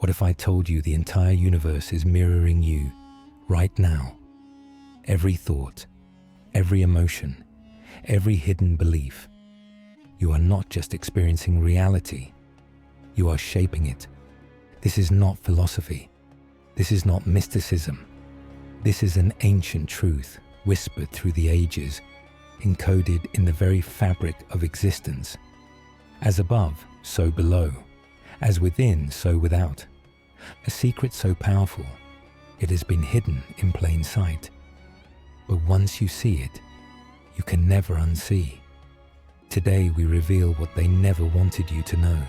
What if I told you the entire universe is mirroring you right now? Every thought, every emotion, every hidden belief. You are not just experiencing reality, you are shaping it. This is not philosophy. This is not mysticism. This is an ancient truth whispered through the ages, encoded in the very fabric of existence. As above, so below. As within, so without. A secret so powerful, it has been hidden in plain sight. But once you see it, you can never unsee. Today we reveal what they never wanted you to know.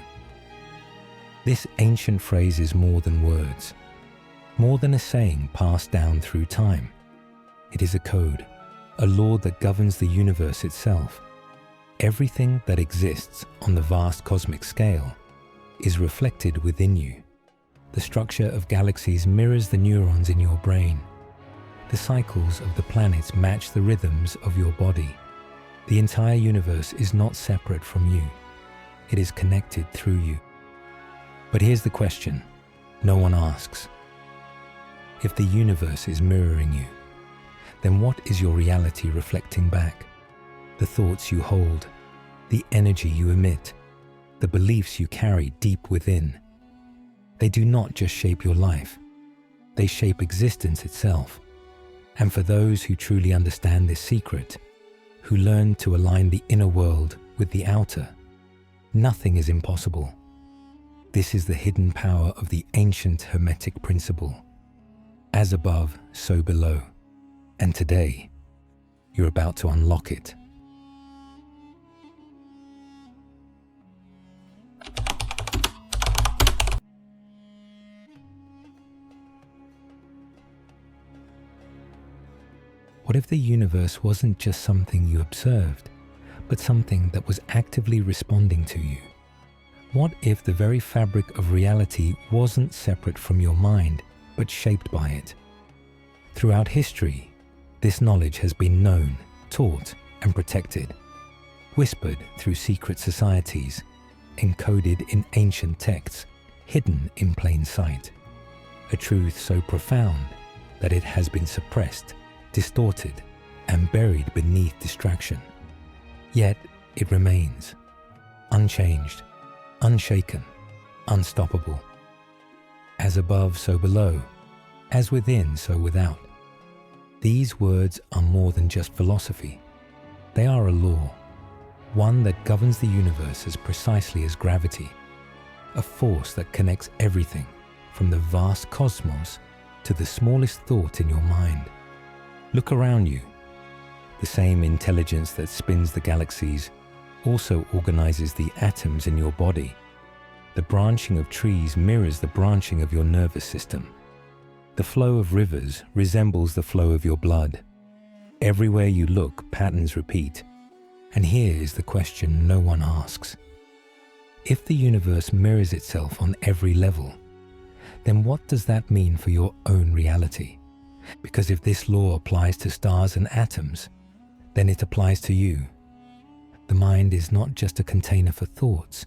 This ancient phrase is more than words, more than a saying passed down through time. It is a code, a law that governs the universe itself. Everything that exists on the vast cosmic scale is reflected within you. The structure of galaxies mirrors the neurons in your brain. The cycles of the planets match the rhythms of your body. The entire universe is not separate from you. It is connected through you. But here's the question no one asks. If the universe is mirroring you, then what is your reality reflecting back? The thoughts you hold, the energy you emit, the beliefs you carry deep within. They do not just shape your life, they shape existence itself. And for those who truly understand this secret, who learn to align the inner world with the outer, nothing is impossible. This is the hidden power of the ancient Hermetic Principle. As above, so below. And today, you're about to unlock it. What if the universe wasn't just something you observed, but something that was actively responding to you? What if the very fabric of reality wasn't separate from your mind, but shaped by it? Throughout history, this knowledge has been known, taught, and protected, whispered through secret societies, encoded in ancient texts, hidden in plain sight. A truth so profound that it has been suppressed, distorted, and buried beneath distraction. Yet it remains, unchanged, unshaken, unstoppable. As above, so below. As within, so without. These words are more than just philosophy. They are a law, one that governs the universe as precisely as gravity, a force that connects everything from the vast cosmos to the smallest thought in your mind. Look around you. The same intelligence that spins the galaxies also organizes the atoms in your body. The branching of trees mirrors the branching of your nervous system. The flow of rivers resembles the flow of your blood. Everywhere you look, patterns repeat. And here is the question no one asks. If the universe mirrors itself on every level, then what does that mean for your own reality? Because if this law applies to stars and atoms, then it applies to you. The mind is not just a container for thoughts,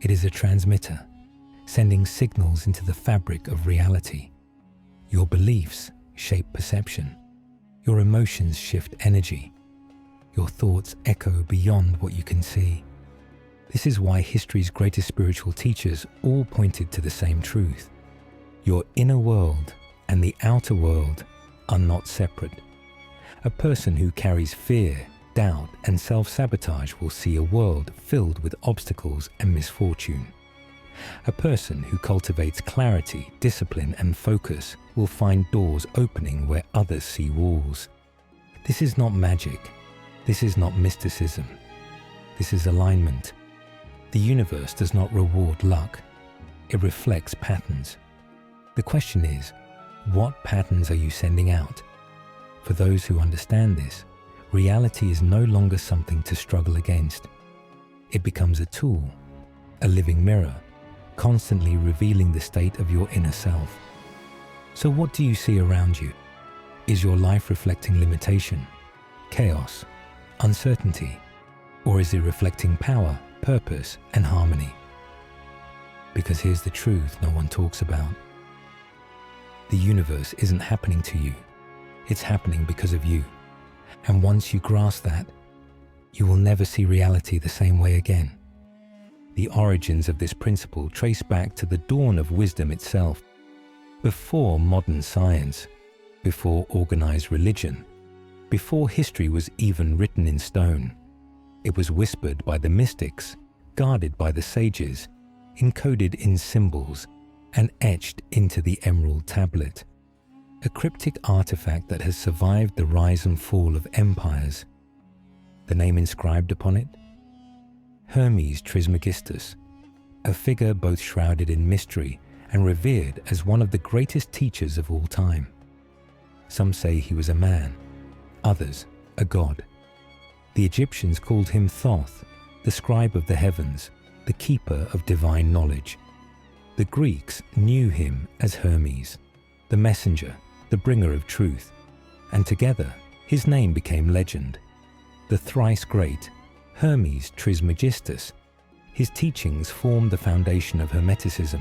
it is a transmitter, sending signals into the fabric of reality. Your beliefs shape perception. Your emotions shift energy. Your thoughts echo beyond what you can see. This is why history's greatest spiritual teachers all pointed to the same truth. Your inner world and the outer world are not separate. A person who carries fear, doubt, and self-sabotage will see a world filled with obstacles and misfortune. A person who cultivates clarity, discipline, and focus will find doors opening where others see walls. This is not magic. This is not mysticism. This is alignment. The universe does not reward luck. It reflects patterns. The question is, what patterns are you sending out? For those who understand this, reality is no longer something to struggle against. It becomes a tool, a living mirror, constantly revealing the state of your inner self. So what do you see around you? Is your life reflecting limitation, chaos, uncertainty, or is it reflecting power, purpose, and harmony? Because here's the truth no one talks about. The universe isn't happening to you. It's happening because of you. And once you grasp that, you will never see reality the same way again. The origins of this principle trace back to the dawn of wisdom itself. Before modern science, before organized religion, before history was even written in stone, it was whispered by the mystics, guarded by the sages, encoded in symbols, and etched into the emerald tablet, a cryptic artifact that has survived the rise and fall of empires. The name inscribed upon it? Hermes Trismegistus, a figure both shrouded in mystery and revered as one of the greatest teachers of all time. Some say he was a man, others a god. The Egyptians called him Thoth, the scribe of the heavens, the keeper of divine knowledge. The Greeks knew him as Hermes, the messenger, the bringer of truth, and together his name became legend. The thrice great Hermes Trismegistus, his teachings formed the foundation of Hermeticism,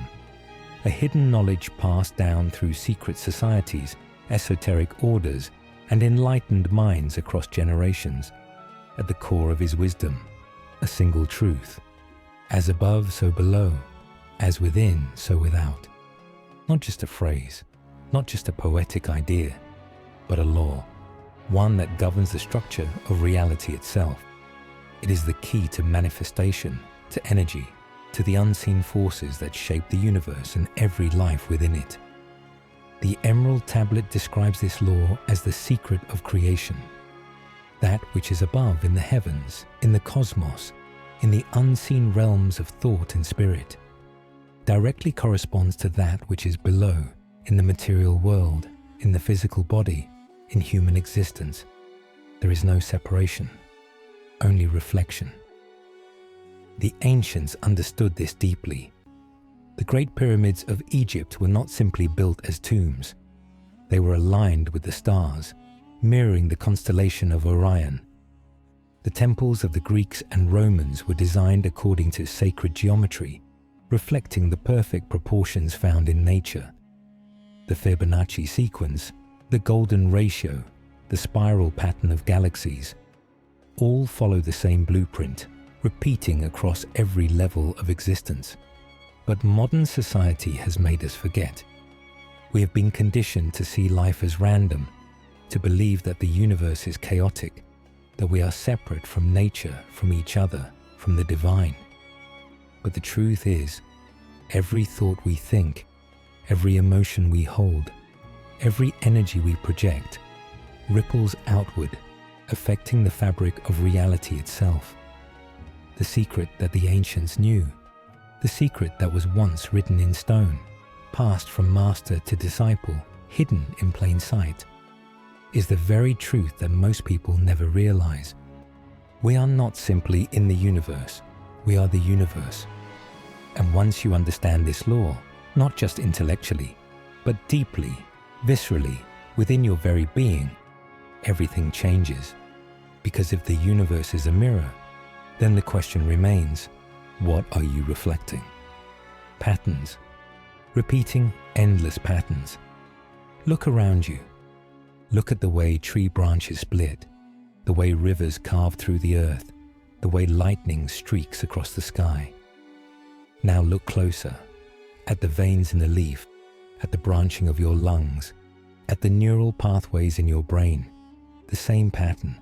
a hidden knowledge passed down through secret societies, esoteric orders, and enlightened minds across generations. At the core of his wisdom, a single truth: as above, so below, as within, so without. Not just a phrase, not just a poetic idea, but a law, one that governs the structure of reality itself. It is the key to manifestation, to energy, to the unseen forces that shape the universe and every life within it. The Emerald Tablet describes this law as the secret of creation. That which is above in the heavens, in the cosmos, in the unseen realms of thought and spirit, directly corresponds to that which is below in the material world, in the physical body, in human existence. There is no separation, only reflection. The ancients understood this deeply. The great pyramids of Egypt were not simply built as tombs. They were aligned with the stars, mirroring the constellation of Orion. The temples of the Greeks and Romans were designed according to sacred geometry, reflecting the perfect proportions found in nature. The Fibonacci sequence, the golden ratio, the spiral pattern of galaxies, all follow the same blueprint, repeating across every level of existence. But modern society has made us forget. We have been conditioned to see life as random, to believe that the universe is chaotic, that we are separate from nature, from each other, from the divine. But the truth is, every thought we think, every emotion we hold, every energy we project, ripples outward, affecting the fabric of reality itself. The secret that the ancients knew, the secret that was once written in stone, passed from master to disciple, hidden in plain sight, is the very truth that most people never realize. We are not simply in the universe, we are the universe. And once you understand this law, not just intellectually, but deeply, viscerally, within your very being, everything changes. Because if the universe is a mirror, then the question remains, what are you reflecting? Patterns. Repeating endless patterns. Look around you. Look at the way tree branches split, the way rivers carve through the earth, the way lightning streaks across the sky. Now look closer, at the veins in the leaf, at the branching of your lungs, at the neural pathways in your brain. The same pattern,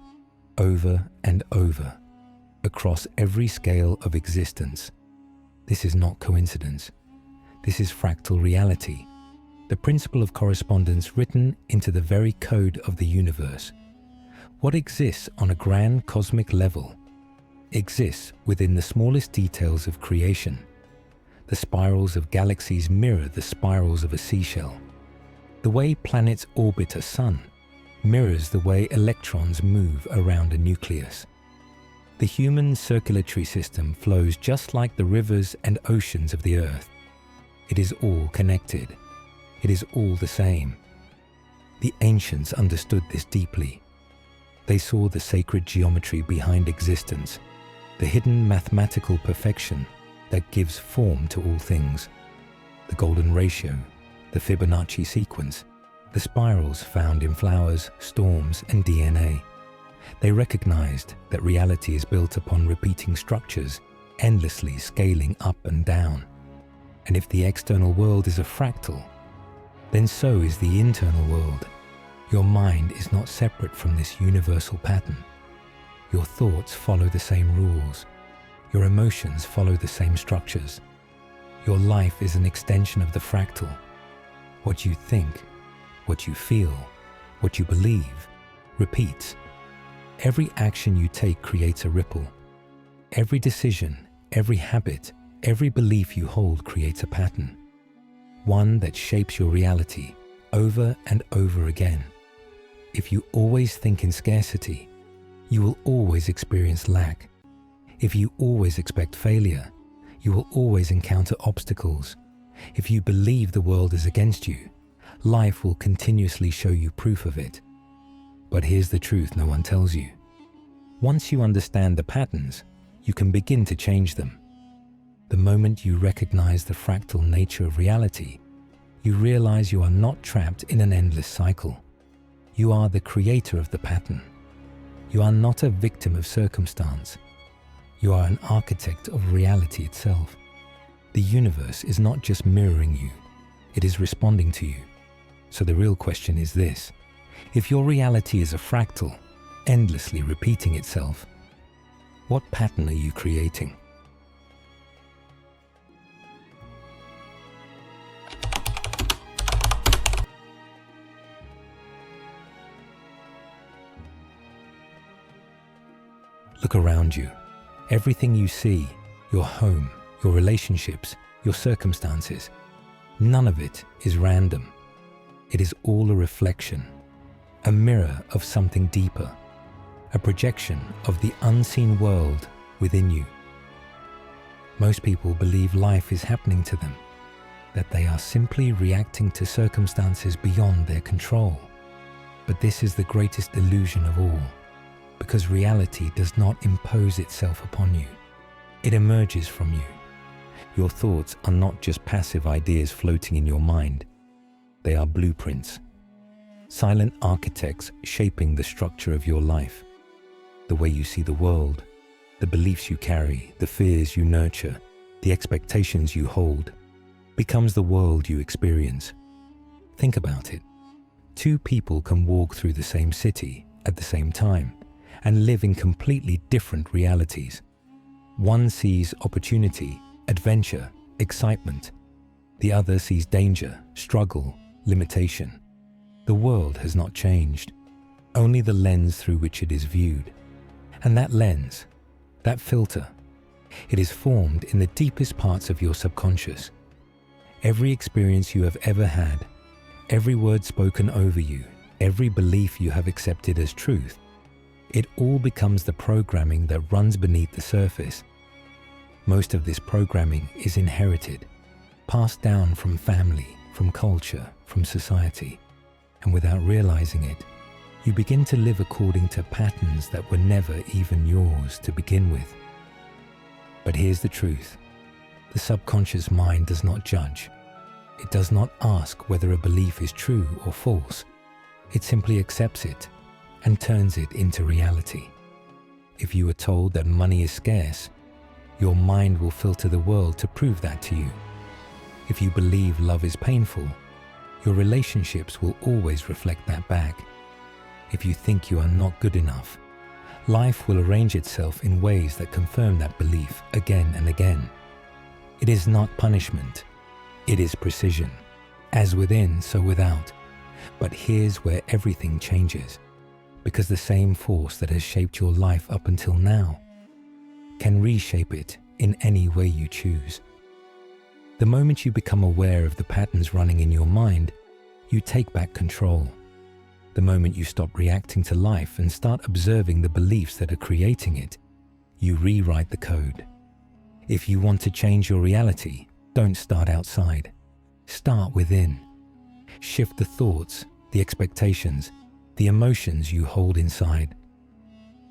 over and over, across every scale of existence. This is not coincidence. This is fractal reality, the principle of correspondence written into the very code of the universe. What exists on a grand cosmic level exists within the smallest details of creation. The spirals of galaxies mirror the spirals of a seashell. The way planets orbit a sun mirrors the way electrons move around a nucleus. The human circulatory system flows just like the rivers and oceans of the earth. It is all connected. It is all the same. The ancients understood this deeply. They saw the sacred geometry behind existence, the hidden mathematical perfection, that gives form to all things. The golden ratio, the Fibonacci sequence, the spirals found in flowers, storms, and DNA. They recognized that reality is built upon repeating structures, endlessly scaling up and down. And if the external world is a fractal, then so is the internal world. Your mind is not separate from this universal pattern. Your thoughts follow the same rules. Your emotions follow the same structures. Your life is an extension of the fractal. What you think, what you feel, what you believe, repeats. Every action you take creates a ripple. Every decision, every habit, every belief you hold creates a pattern. One that shapes your reality over and over again. If you always think in scarcity, you will always experience lack. If you always expect failure, you will always encounter obstacles. If you believe the world is against you, life will continuously show you proof of it. But here's the truth no one tells you. Once you understand the patterns, you can begin to change them. The moment you recognize the fractal nature of reality, you realize you are not trapped in an endless cycle. You are the creator of the pattern. You are not a victim of circumstance. You are an architect of reality itself. The universe is not just mirroring you, it is responding to you. So the real question is this: if your reality is a fractal, endlessly repeating itself, what pattern are you creating? Look around you. Everything you see, your home, your relationships, your circumstances, none of it is random. It is all a reflection, a mirror of something deeper, a projection of the unseen world within you. Most people believe life is happening to them, that they are simply reacting to circumstances beyond their control. But this is the greatest illusion of all, because reality does not impose itself upon you. It emerges from you. Your thoughts are not just passive ideas floating in your mind. They are blueprints, silent architects shaping the structure of your life. The way you see the world, the beliefs you carry, the fears you nurture, the expectations you hold, becomes the world you experience. Think about it. Two people can walk through the same city at the same time and live in completely different realities. One sees opportunity, adventure, excitement. The other sees danger, struggle, limitation. The world has not changed, only the lens through which it is viewed. And that lens, that filter, it is formed in the deepest parts of your subconscious. Every experience you have ever had, every word spoken over you, every belief you have accepted as truth, it all becomes the programming that runs beneath the surface. Most of this programming is inherited, passed down from family, from culture, from society. And without realizing it, you begin to live according to patterns that were never even yours to begin with. But here's the truth. The subconscious mind does not judge. It does not ask whether a belief is true or false. It simply accepts it and turns it into reality. If you are told that money is scarce, your mind will filter the world to prove that to you. If you believe love is painful, your relationships will always reflect that back. If you think you are not good enough, life will arrange itself in ways that confirm that belief again and again. It is not punishment, it is precision. As within, so without. But here's where everything changes. Because the same force that has shaped your life up until now can reshape it in any way you choose. The moment you become aware of the patterns running in your mind, you take back control. The moment you stop reacting to life and start observing the beliefs that are creating it, you rewrite the code. If you want to change your reality, don't start outside. Start within. Shift the thoughts, the expectations, the emotions you hold inside.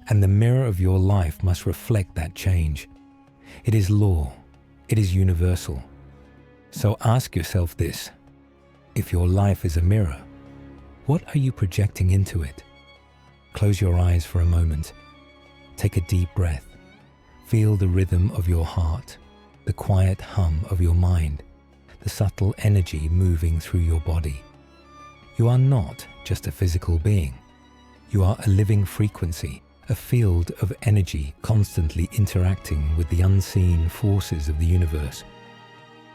And the mirror of your life must reflect that change. It is law. It is universal. So ask yourself this: if your life is a mirror, what are you projecting into it? Close your eyes for a moment. Take a deep breath. Feel the rhythm of your heart, the quiet hum of your mind, the subtle energy moving through your body. You are not just a physical being. You are a living frequency, a field of energy constantly interacting with the unseen forces of the universe.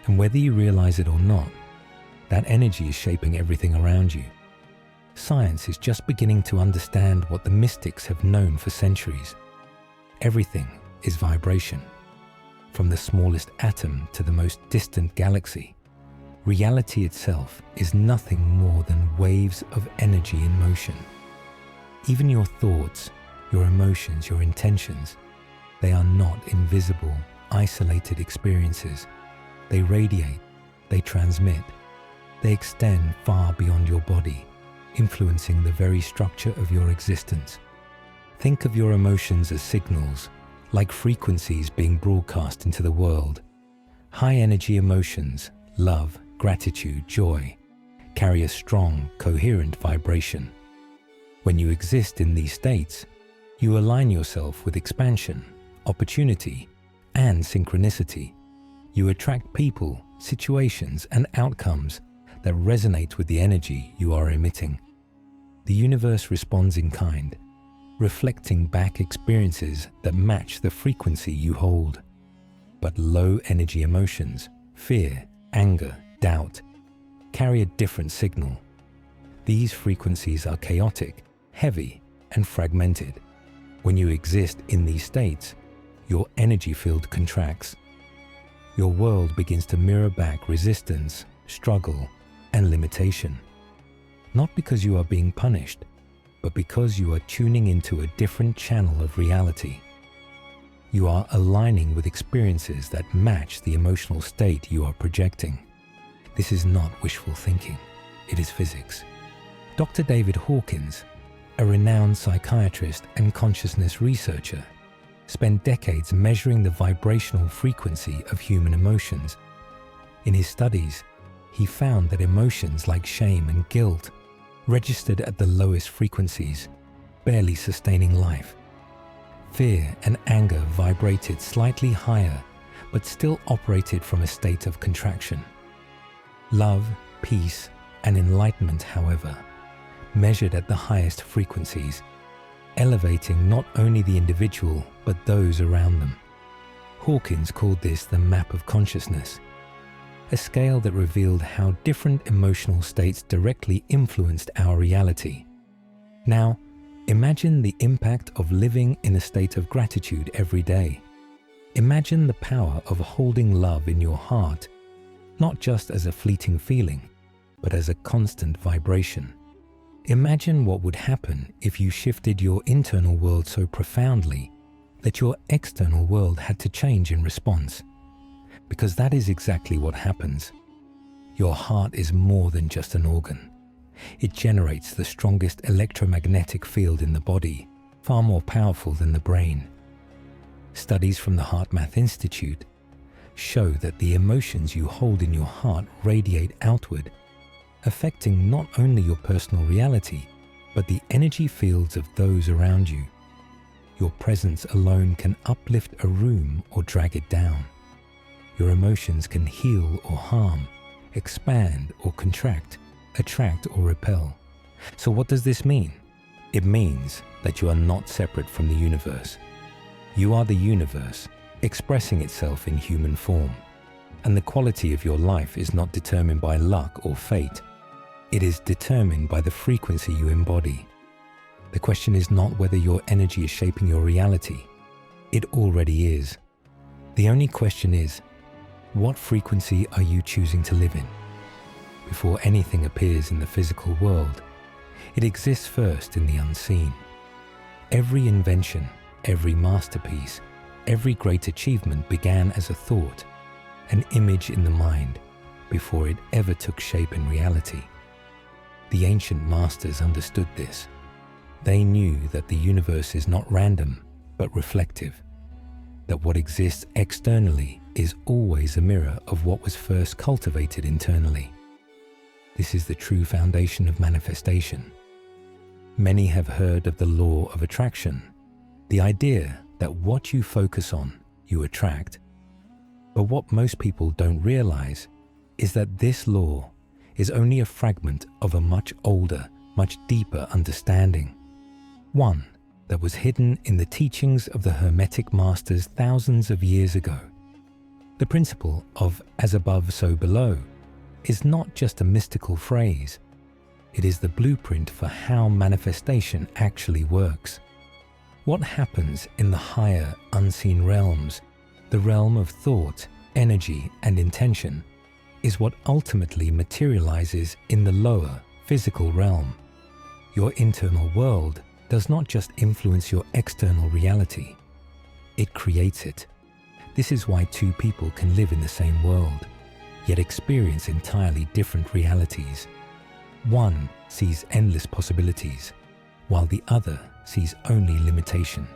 And whether you realize it or not, that energy is shaping everything around you. Science is just beginning to understand what the mystics have known for centuries. Everything is vibration. From the smallest atom to the most distant galaxy, reality itself is nothing more than waves of energy in motion. Even your thoughts, your emotions, your intentions, they are not invisible, isolated experiences. They radiate, they transmit, they extend far beyond your body, influencing the very structure of your existence. Think of your emotions as signals, like frequencies being broadcast into the world. High-energy emotions, love, gratitude, joy, carry a strong, coherent vibration. When you exist in these states, you align yourself with expansion, opportunity, and synchronicity. You attract people, situations, and outcomes that resonate with the energy you are emitting. The universe responds in kind, reflecting back experiences that match the frequency you hold. But low-energy emotions, fear, anger, doubt, carry a different signal. These frequencies are chaotic, heavy, and fragmented. When you exist in these states, your energy field contracts. Your world begins to mirror back resistance, struggle, and limitation. Not because you are being punished, but because you are tuning into a different channel of reality. You are aligning with experiences that match the emotional state you are projecting. This is not wishful thinking, it is physics. Dr. David Hawkins, a renowned psychiatrist and consciousness researcher, spent decades measuring the vibrational frequency of human emotions. In his studies, he found that emotions like shame and guilt registered at the lowest frequencies, barely sustaining life. Fear and anger vibrated slightly higher, but still operated from a state of contraction. Love, peace, and enlightenment, however, measured at the highest frequencies, elevating not only the individual, but those around them. Hawkins called this the map of consciousness, a scale that revealed how different emotional states directly influenced our reality. Now, imagine the impact of living in a state of gratitude every day. Imagine the power of holding love in your heart, not just as a fleeting feeling, but as a constant vibration. Imagine what would happen if you shifted your internal world so profoundly that your external world had to change in response. Because that is exactly what happens. Your heart is more than just an organ. It generates the strongest electromagnetic field in the body, far more powerful than the brain. Studies from the HeartMath Institute show that the emotions you hold in your heart radiate outward, affecting not only your personal reality, but the energy fields of those around you. Your presence alone can uplift a room or drag it down. Your emotions can heal or harm, expand or contract, attract or repel. So what does this mean? It means that you are not separate from the universe. You are the universe, expressing itself in human form. And the quality of your life is not determined by luck or fate. It is determined by the frequency you embody. The question is not whether your energy is shaping your reality. It already is. The only question is, what frequency are you choosing to live in? Before anything appears in the physical world, it exists first in the unseen. Every invention, every masterpiece, every great achievement began as a thought, an image in the mind, before it ever took shape in reality. The ancient masters understood this. They knew that the universe is not random, but reflective. that what exists externally is always a mirror of what was first cultivated internally. This is the true foundation of manifestation. Many have heard of the law of attraction, the idea that what you focus on, you attract. But what most people don't realize is that this law is only a fragment of a much older, much deeper understanding. One that was hidden in the teachings of the Hermetic masters thousands of years ago. The principle of as above, so below is not just a mystical phrase. It is the blueprint for how manifestation actually works. What happens in the higher, unseen realms, the realm of thought, energy, and intention, is what ultimately materializes in the lower, physical realm. Your internal world does not just influence your external reality, it creates it. This is why two people can live in the same world, yet experience entirely different realities. One sees endless possibilities, while the other sees only limitation.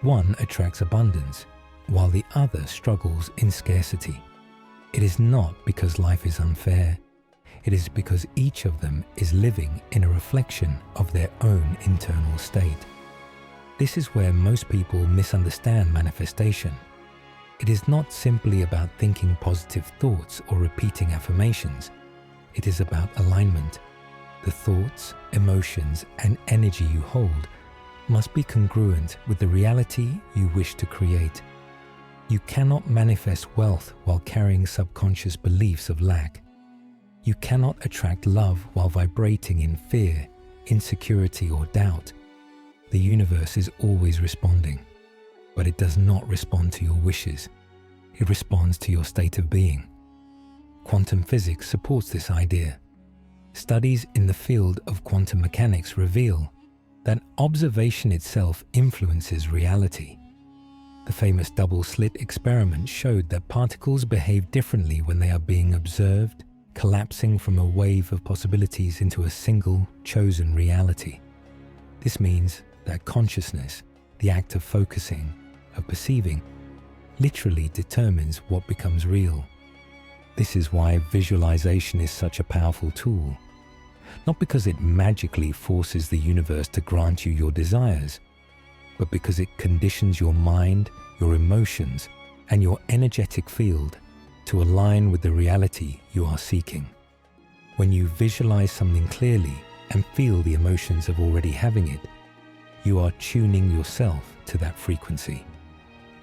One attracts abundance, while the other struggles in scarcity. It is not because life is unfair. It is because each of them is living in a reflection of their own internal state. This is where most people misunderstand manifestation. It is not simply about thinking positive thoughts or repeating affirmations. It is about alignment. The thoughts, emotions, and energy you hold must be congruent with the reality you wish to create. You cannot manifest wealth while carrying subconscious beliefs of lack. You cannot attract love while vibrating in fear, insecurity, or doubt. The universe is always responding, but it does not respond to your wishes. It responds to your state of being. Quantum physics supports this idea. Studies in the field of quantum mechanics reveal that observation itself influences reality. The famous double-slit experiment showed that particles behave differently when they are being observed, collapsing from a wave of possibilities into a single, chosen reality. This means that consciousness, the act of focusing, of perceiving, literally determines what becomes real. This is why visualization is such a powerful tool. Not because it magically forces the universe to grant you your desires, but because it conditions your mind, your emotions, and your energetic field to align with the reality you are seeking. When you visualize something clearly and feel the emotions of already having it, you are tuning yourself to that frequency.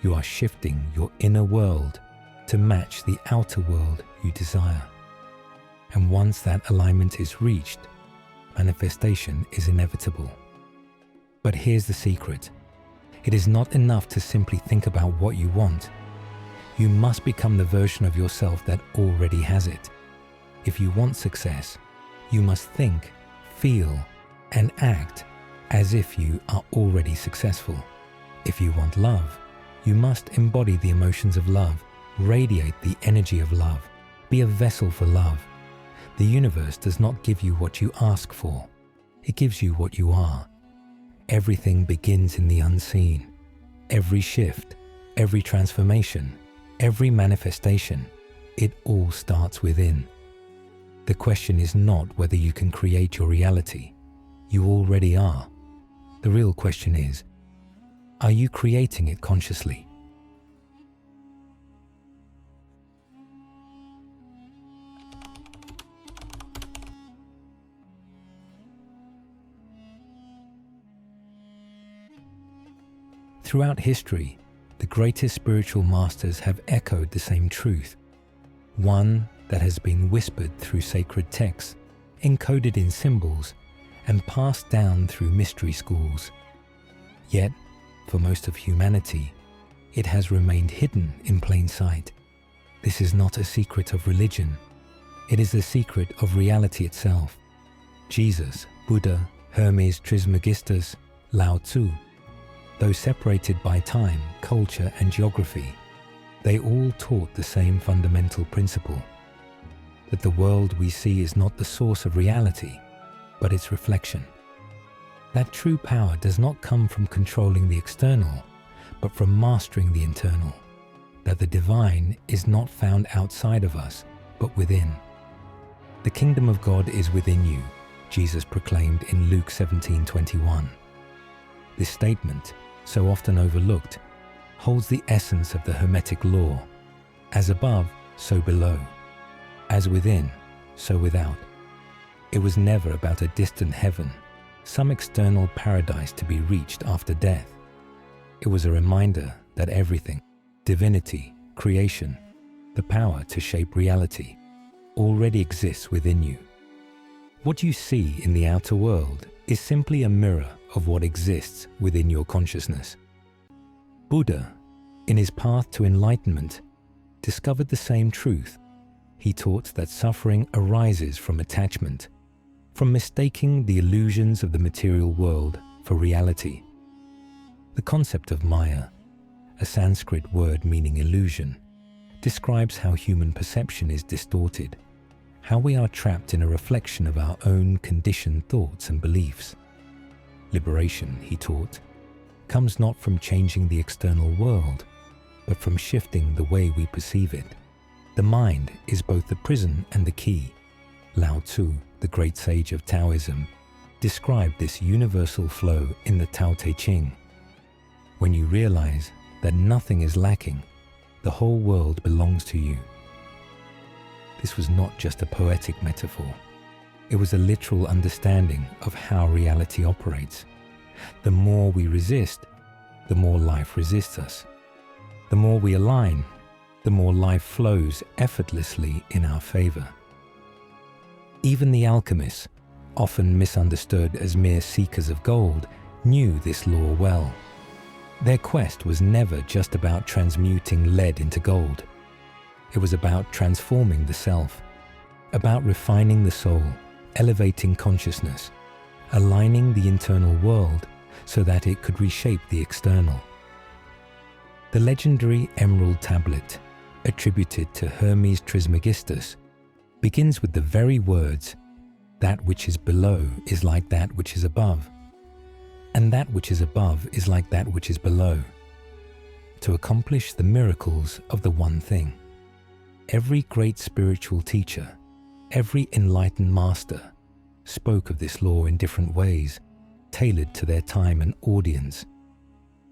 You are shifting your inner world to match the outer world you desire. And once that alignment is reached, manifestation is inevitable. But here's the secret. It is not enough to simply think about what you want. You must become the version of yourself that already has it. If you want success, you must think, feel, and act as if you are already successful. If you want love, you must embody the emotions of love, radiate the energy of love, be a vessel for love. The universe does not give you what you ask for. It gives you what you are. Everything begins in the unseen. Every shift, every transformation, every manifestation, it all starts within. The question is not whether you can create your reality. You already are. The real question is, are you creating it consciously? Throughout history, the greatest spiritual masters have echoed the same truth, one that has been whispered through sacred texts, encoded in symbols, and passed down through mystery schools. Yet, for most of humanity, it has remained hidden in plain sight. This is not a secret of religion. It is the secret of reality itself. Jesus, Buddha, Hermes Trismegistus, Lao Tzu, though separated by time, culture, and geography, they all taught the same fundamental principle, that the world we see is not the source of reality, but its reflection. That true power does not come from controlling the external, but from mastering the internal, that the divine is not found outside of us, but within. The kingdom of God is within you, Jesus proclaimed in Luke 17:21. This statement, so often overlooked, holds the essence of the Hermetic law: as above, so below; as within, so without. It was never about a distant heaven, some external paradise to be reached after death. It was a reminder that everything, divinity, creation, the power to shape reality, already exists within you. What you see in the outer world is simply a mirror of what exists within your consciousness. Buddha, in his path to enlightenment, discovered the same truth. He taught that suffering arises from attachment, from mistaking the illusions of the material world for reality. The concept of Maya, a Sanskrit word meaning illusion, describes how human perception is distorted, how we are trapped in a reflection of our own conditioned thoughts and beliefs. Liberation, he taught, comes not from changing the external world, but from shifting the way we perceive it. The mind is both the prison and the key. Lao Tzu, the great sage of Taoism, described this universal flow in the Tao Te Ching. When you realize that nothing is lacking, the whole world belongs to you. This was not just a poetic metaphor. It was a literal understanding of how reality operates. The more we resist, the more life resists us. The more we align, the more life flows effortlessly in our favor. Even the alchemists, often misunderstood as mere seekers of gold, knew this law well. Their quest was never just about transmuting lead into gold. It was about transforming the self, about refining the soul, elevating consciousness, aligning the internal world so that it could reshape the external. The legendary Emerald Tablet, attributed to Hermes Trismegistus, begins with the very words, "That which is below is like that which is above, and that which is above is like that which is below," to accomplish the miracles of the one thing. Every great spiritual teacher, every enlightened master, spoke of this law in different ways, tailored to their time and audience.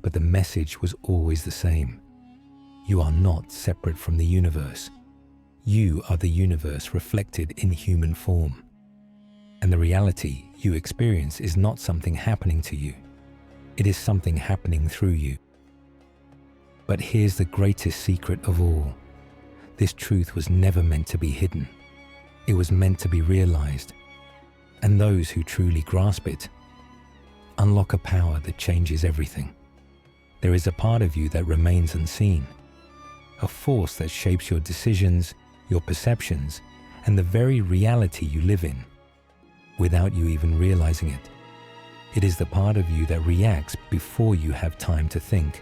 But the message was always the same. You are not separate from the universe. You are the universe reflected in human form. And the reality you experience is not something happening to you. It is something happening through you. But here's the greatest secret of all. This truth was never meant to be hidden. It was meant to be realized. And those who truly grasp it unlock a power that changes everything. There is a part of you that remains unseen, a force that shapes your decisions, your perceptions, and the very reality you live in, without you even realizing it. It is the part of you that reacts before you have time to think,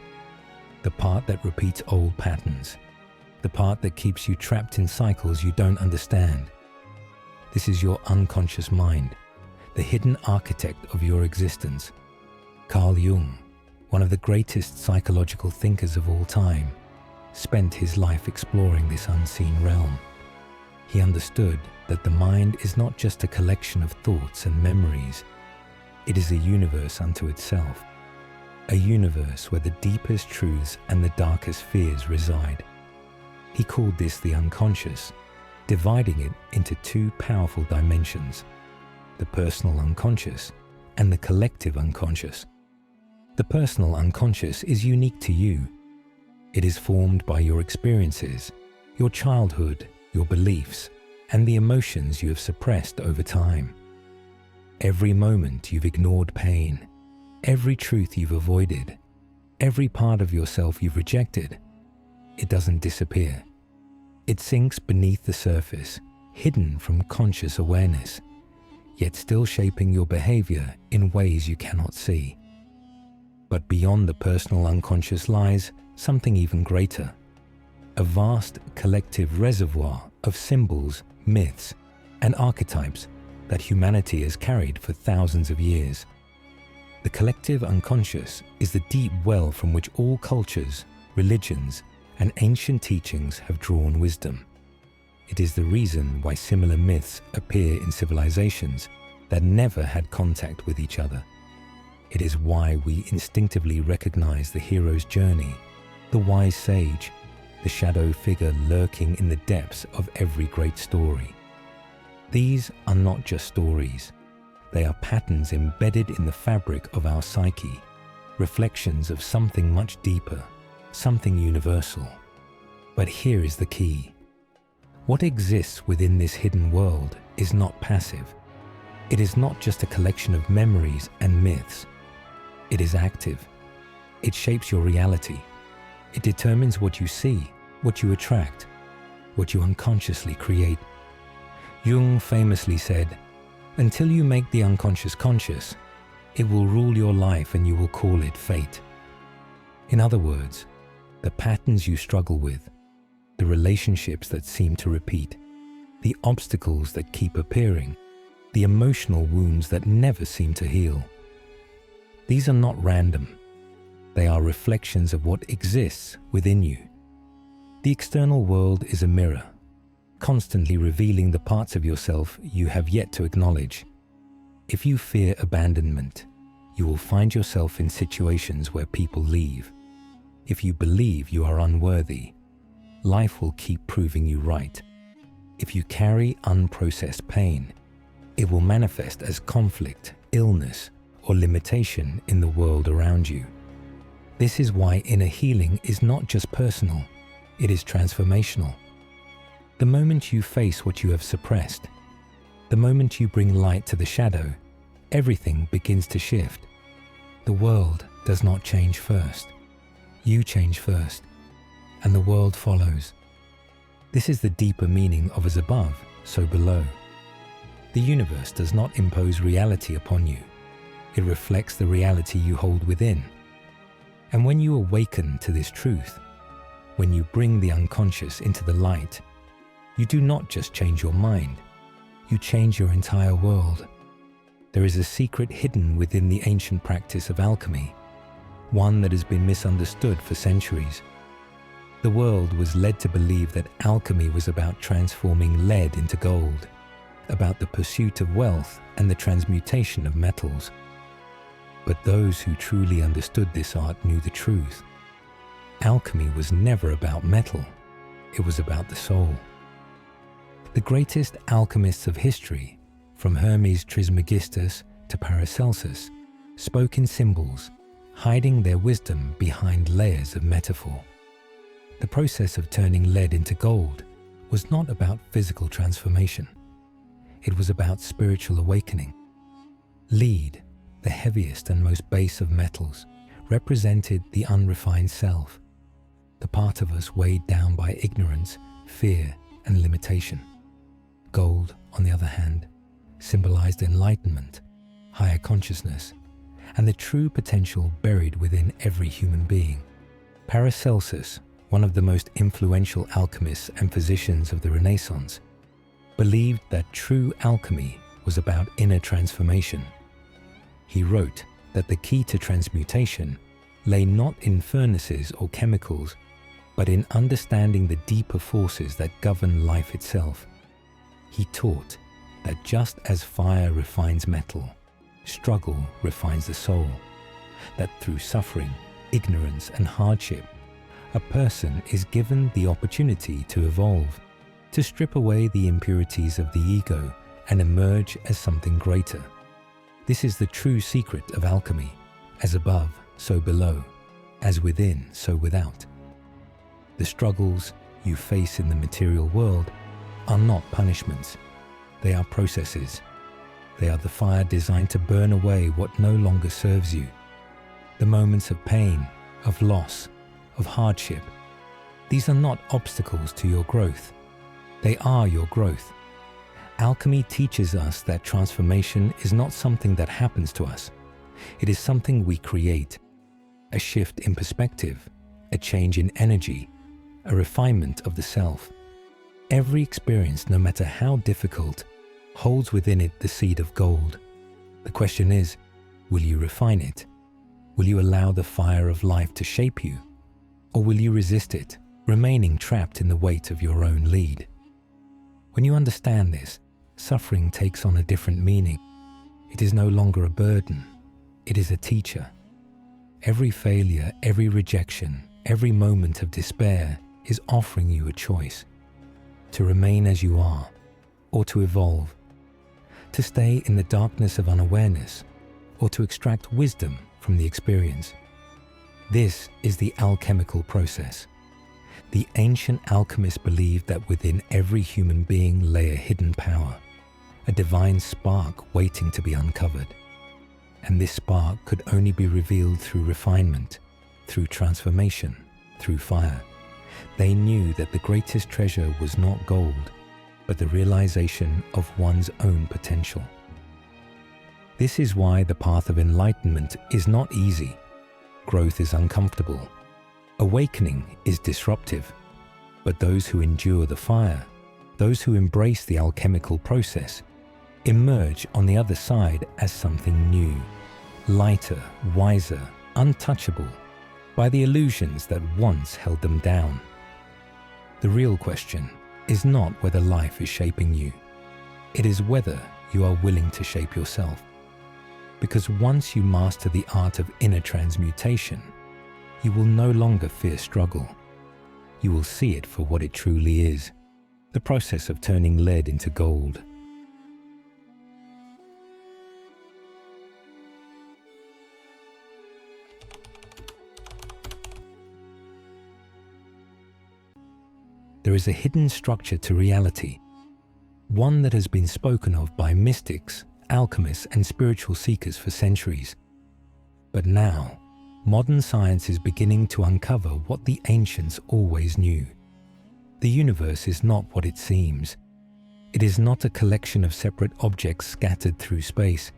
the part that repeats old patterns, the part that keeps you trapped in cycles you don't understand. This is your unconscious mind, the hidden architect of your existence. Carl Jung, one of the greatest psychological thinkers of all time, spent his life exploring this unseen realm. He understood that the mind is not just a collection of thoughts and memories. It is a universe unto itself, a universe where the deepest truths and the darkest fears reside. He called this the unconscious, dividing it into two powerful dimensions, the personal unconscious and the collective unconscious. The personal unconscious is unique to you. It is formed by your experiences, your childhood, your beliefs, and the emotions you have suppressed over time. Every moment you've ignored pain, every truth you've avoided, every part of yourself you've rejected, it doesn't disappear. It sinks beneath the surface, hidden from conscious awareness, yet still shaping your behavior in ways you cannot see. But beyond the personal unconscious lies something even greater, a vast collective reservoir of symbols, myths, and archetypes that humanity has carried for thousands of years. The collective unconscious is the deep well from which all cultures, religions, and ancient teachings have drawn wisdom. It is the reason why similar myths appear in civilizations that never had contact with each other. It is why we instinctively recognize the hero's journey, the wise sage, the shadow figure lurking in the depths of every great story. These are not just stories. They are patterns embedded in the fabric of our psyche, reflections of something much deeper, something universal. But here is the key. What exists within this hidden world is not passive. It is not just a collection of memories and myths. It is active. It shapes your reality. It determines what you see, what you attract, what you unconsciously create. Jung famously said, "Until you make the unconscious conscious, it will rule your life and you will call it fate." In other words, the patterns you struggle with, the relationships that seem to repeat, the obstacles that keep appearing, the emotional wounds that never seem to heal. These are not random. They are reflections of what exists within you. The external world is a mirror, constantly revealing the parts of yourself you have yet to acknowledge. If you fear abandonment, you will find yourself in situations where people leave. If you believe you are unworthy, life will keep proving you right. If you carry unprocessed pain, it will manifest as conflict, illness, or limitation in the world around you. This is why inner healing is not just personal, it is transformational. The moment you face what you have suppressed, the moment you bring light to the shadow, everything begins to shift. The world does not change first. You change first, and the world follows. This is the deeper meaning of as above, so below. The universe does not impose reality upon you. It reflects the reality you hold within. And when you awaken to this truth, when you bring the unconscious into the light, you do not just change your mind, you change your entire world. There is a secret hidden within the ancient practice of alchemy, one that has been misunderstood for centuries. The world was led to believe that alchemy was about transforming lead into gold, about the pursuit of wealth and the transmutation of metals. But those who truly understood this art knew the truth. Alchemy was never about metal, it was about the soul. The greatest alchemists of history, from Hermes Trismegistus to Paracelsus, spoke in symbols, hiding their wisdom behind layers of metaphor. The process of turning lead into gold was not about physical transformation. It was about spiritual awakening. Lead, the heaviest and most base of metals, represented the unrefined self, the part of us weighed down by ignorance, fear, and limitation. Gold, on the other hand, symbolized enlightenment, higher consciousness, and the true potential buried within every human being. Paracelsus, one of the most influential alchemists and physicians of the Renaissance, believed that true alchemy was about inner transformation. He wrote that the key to transmutation lay not in furnaces or chemicals, but in understanding the deeper forces that govern life itself. He taught that just as fire refines metal, struggle refines the soul, that through suffering, ignorance, and hardship, a person is given the opportunity to evolve, to strip away the impurities of the ego and emerge as something greater. This is the true secret of alchemy, as above, so below, as within, so without. The struggles you face in the material world are not punishments, they are processes. They are the fire designed to burn away what no longer serves you. The moments of pain, of loss, of hardship, these are not obstacles to your growth. They are your growth. Alchemy teaches us that transformation is not something that happens to us. It is something we create. A shift in perspective, a change in energy, a refinement of the self. Every experience, no matter how difficult, holds within it the seed of gold. The question is, Will you refine it? Will you allow the fire of life to shape you? Or will you resist it, remaining trapped in the weight of your own lead? When you understand this, suffering takes on a different meaning. It is no longer a burden. It is a teacher. Every failure, every rejection, every moment of despair is offering you a choice: to remain as you are, or to evolve, to stay in the darkness of unawareness, or to extract wisdom from the experience. This is the alchemical process. The ancient alchemists believed that within every human being lay a hidden power, a divine spark waiting to be uncovered. And this spark could only be revealed through refinement, through transformation, through fire. They knew that the greatest treasure was not gold, but the realization of one's own potential. This is why the path of enlightenment is not easy. Growth is uncomfortable. Awakening is disruptive. But those who endure the fire, those who embrace the alchemical process, emerge on the other side as something new, lighter, wiser, untouchable by the illusions that once held them down. The real question is not whether life is shaping you. It is whether you are willing to shape yourself. Because once you master the art of inner transmutation, you will no longer fear struggle. You will see it for what it truly is, the process of turning lead into gold. There is a hidden structure to reality, one that has been spoken of by mystics, alchemists, and spiritual seekers for centuries. But now, modern science is beginning to uncover what the ancients always knew. The universe is not what it seems. It is not a collection of separate objects scattered through space.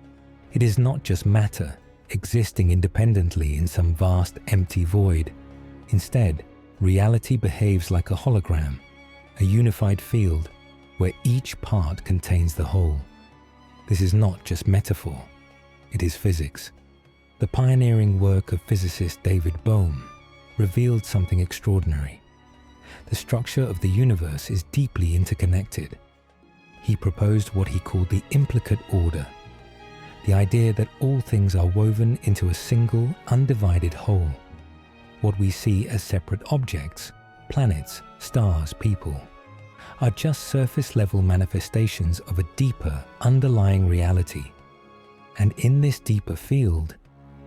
It is not just matter, existing independently in some vast empty void. Instead, reality behaves like a hologram, a unified field where each part contains the whole. This is not just metaphor, it is physics. The pioneering work of physicist David Bohm revealed something extraordinary. The structure of the universe is deeply interconnected. He proposed what he called the implicate order, the idea that all things are woven into a single, undivided whole. What we see as separate objects, planets, stars, people, are just surface-level manifestations of a deeper, underlying reality. And in this deeper field,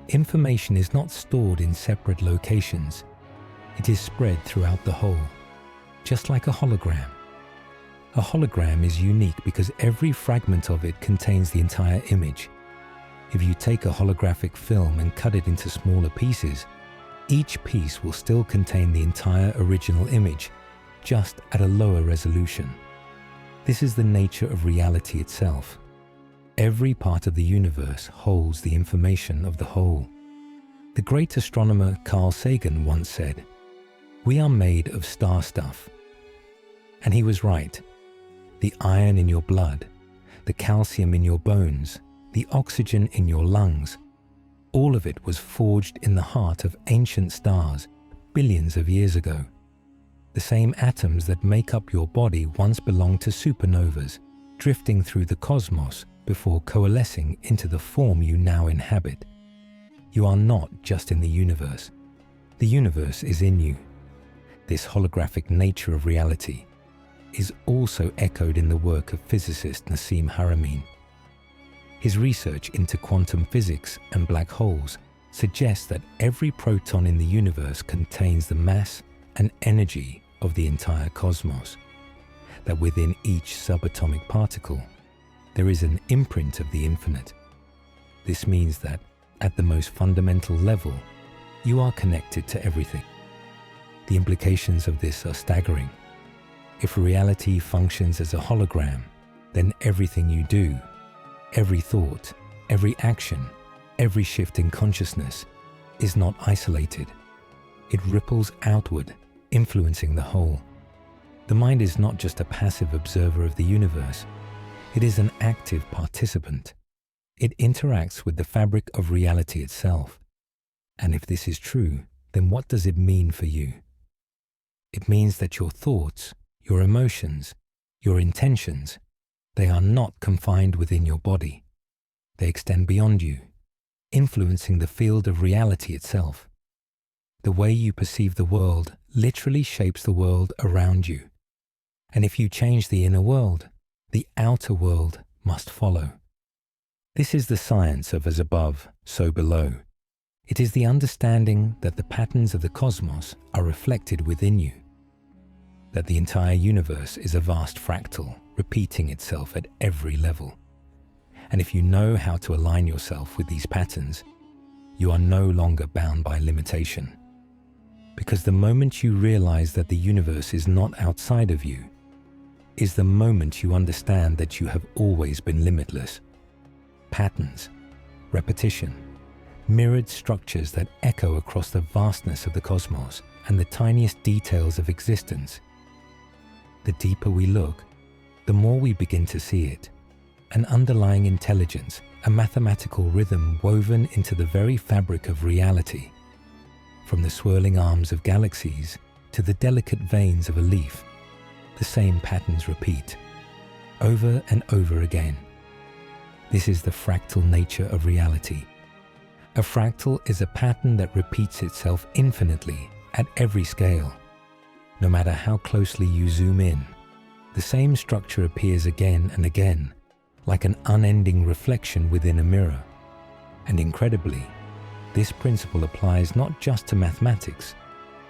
information is not stored in separate locations. It is spread throughout the whole, just like a hologram. A hologram is unique because every fragment of it contains the entire image. If you take a holographic film and cut it into smaller pieces, each piece will still contain the entire original image, just at a lower resolution. This is the nature of reality itself. Every part of the universe holds the information of the whole. The great astronomer Carl Sagan once said, "We are made of star stuff." And he was right. The iron in your blood, the calcium in your bones, the oxygen in your lungs, all of it was forged in the heart of ancient stars billions of years ago. The same atoms that make up your body once belonged to supernovas, drifting through the cosmos before coalescing into the form you now inhabit. You are not just in the universe. The universe is in you. This holographic nature of reality is also echoed in the work of physicist Nassim Haramein. His research into quantum physics and black holes suggests that every proton in the universe contains the mass and energy of the entire cosmos, that within each subatomic particle there is an imprint of the infinite. This means that, at the most fundamental level, you are connected to everything. The implications of this are staggering. If reality functions as a hologram, then everything you do, every thought, every action, every shift in consciousness is not isolated. It ripples outward, influencing the whole. The mind is not just a passive observer of the universe. It is an active participant. It interacts with the fabric of reality itself. And if this is true, then what does it mean for you? It means that your thoughts, your emotions, your intentions, they are not confined within your body. They extend beyond you, influencing the field of reality itself. The way you perceive the world literally shapes the world around you. And if you change the inner world, the outer world must follow. This is the science of as above, so below. It is the understanding that the patterns of the cosmos are reflected within you, that the entire universe is a vast fractal, repeating itself at every level. And if you know how to align yourself with these patterns, you are no longer bound by limitation. Because the moment you realize that the universe is not outside of you, is the moment you understand that you have always been limitless. Patterns, repetition, mirrored structures that echo across the vastness of the cosmos and the tiniest details of existence. The deeper we look, the more we begin to see it. An underlying intelligence, a mathematical rhythm woven into the very fabric of reality. From the swirling arms of galaxies to the delicate veins of a leaf, the same patterns repeat, over and over again. This is the fractal nature of reality. A fractal is a pattern that repeats itself infinitely at every scale. No matter how closely you zoom in, the same structure appears again and again, like an unending reflection within a mirror. And incredibly, this principle applies not just to mathematics,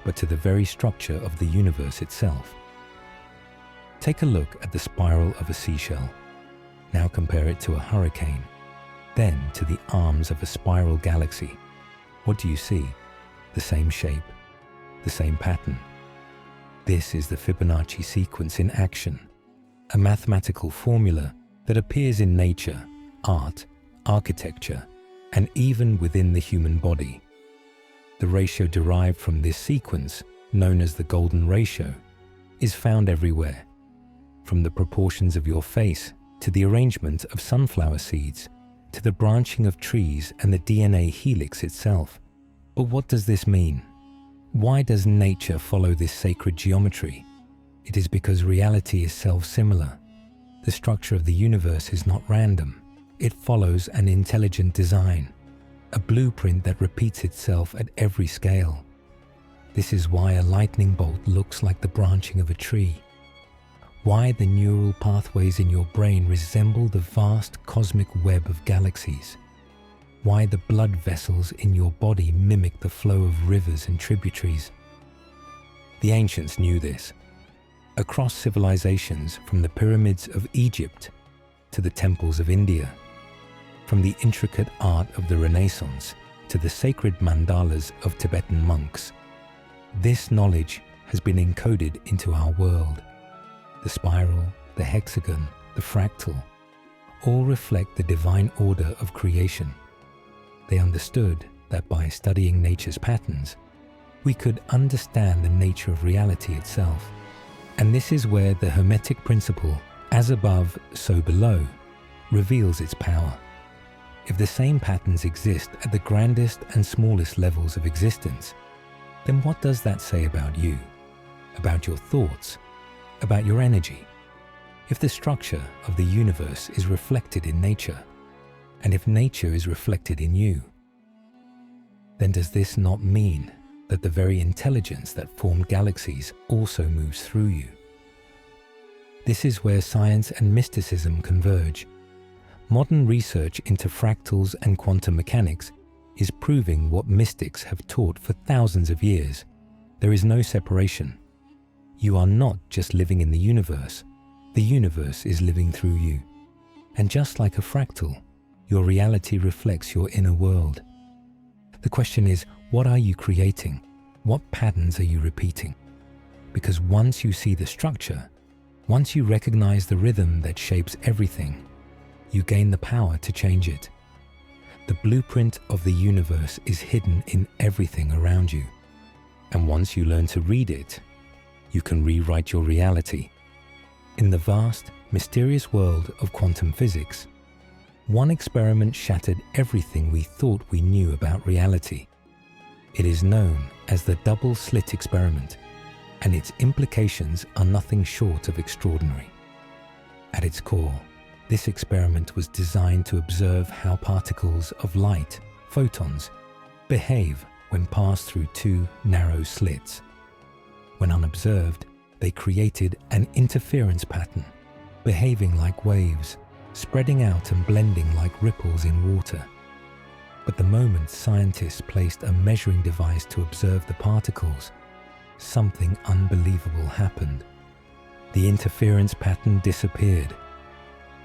but to the very structure of the universe itself. Take a look at the spiral of a seashell. Now compare it to a hurricane, then to the arms of a spiral galaxy. What do you see? The same shape, the same pattern. This is the Fibonacci sequence in action, a mathematical formula that appears in nature, art, architecture, and even within the human body. The ratio derived from this sequence, known as the golden ratio, is found everywhere, from the proportions of your face to the arrangement of sunflower seeds, to the branching of trees and the DNA helix itself. But what does this mean? Why does nature follow this sacred geometry? It is because reality is self-similar. The structure of the universe is not random. It follows an intelligent design, a blueprint that repeats itself at every scale. This is why a lightning bolt looks like the branching of a tree. Why the neural pathways in your brain resemble the vast cosmic web of galaxies. Why the blood vessels in your body mimic the flow of rivers and tributaries. The ancients knew this. Across civilizations, from the pyramids of Egypt to the temples of India, from the intricate art of the Renaissance to the sacred mandalas of Tibetan monks, this knowledge has been encoded into our world. The spiral, the hexagon, the fractal, all reflect the divine order of creation. They understood that by studying nature's patterns, we could understand the nature of reality itself. And this is where the Hermetic Principle, as above, so below, reveals its power. If the same patterns exist at the grandest and smallest levels of existence, then what does that say about you, about your thoughts, about your energy? If the structure of the universe is reflected in nature, and if nature is reflected in you, then does this not mean that the very intelligence that formed galaxies also moves through you? This is where science and mysticism converge. Modern research into fractals and quantum mechanics is proving what mystics have taught for thousands of years. There is no separation. You are not just living in the universe is living through you. And just like a fractal, your reality reflects your inner world. The question is, what are you creating? What patterns are you repeating? Because once you see the structure, once you recognize the rhythm that shapes everything, you gain the power to change it. The blueprint of the universe is hidden in everything around you. And once you learn to read it, you can rewrite your reality. In the vast, mysterious world of quantum physics, One experiment shattered everything we thought we knew about reality. It is known as the double-slit experiment, and its implications are nothing short of extraordinary. At its core, this experiment was designed to observe how particles of light, photons, behave when passed through two narrow slits. When unobserved, they created an interference pattern, behaving like waves, spreading out and blending like ripples in water. But the moment scientists placed a measuring device to observe the particles, something unbelievable happened. The interference pattern disappeared.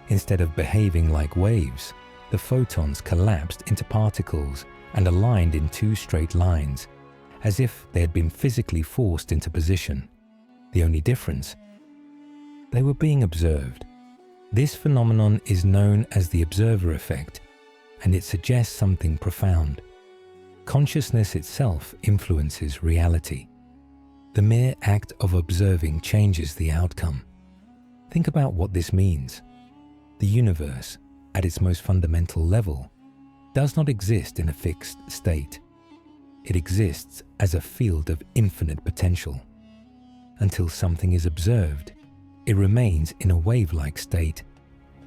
Instead of behaving like waves, the photons collapsed into particles and aligned in two straight lines, as if they had been physically forced into position. The only difference? They were being observed. This phenomenon is known as the observer effect, and it suggests something profound. Consciousness itself influences reality. The mere act of observing changes the outcome. Think about what this means. The universe, at its most fundamental level, does not exist in a fixed state. It exists as a field of infinite potential. Until something is observed, it remains in a wave-like state,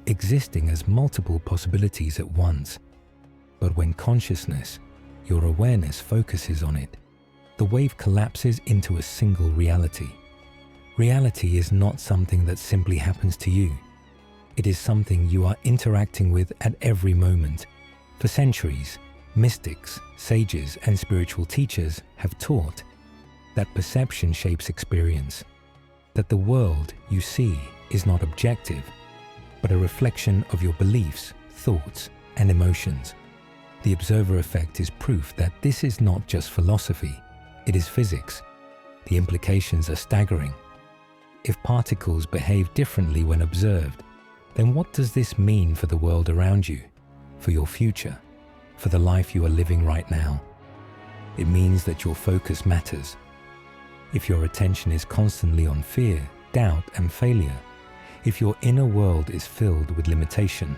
existing as multiple possibilities at once. But when consciousness, your awareness, focuses on it, the wave collapses into a single reality. Reality is not something that simply happens to you. It is something you are interacting with at every moment. For centuries, mystics, sages, and spiritual teachers have taught that perception shapes experience, that the world you see is not objective, but a reflection of your beliefs, thoughts, and emotions. The observer effect is proof that this is not just philosophy, it is physics. The implications are staggering. If particles behave differently when observed, then what does this mean for the world around you, for your future, for the life you are living right now? It means that your focus matters. If your attention is constantly on fear, doubt, and failure, if your inner world is filled with limitation,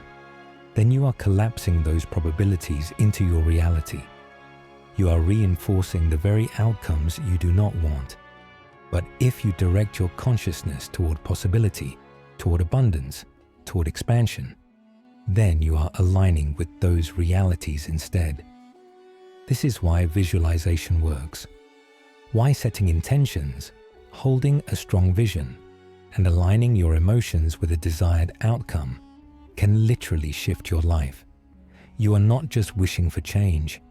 then you are collapsing those probabilities into your reality. You are reinforcing the very outcomes you do not want. But if you direct your consciousness toward possibility, toward abundance, toward expansion, then you are aligning with those realities instead. This is why visualization works. Why setting intentions, holding a strong vision, and aligning your emotions with a desired outcome can literally shift your life. You are not just wishing for change.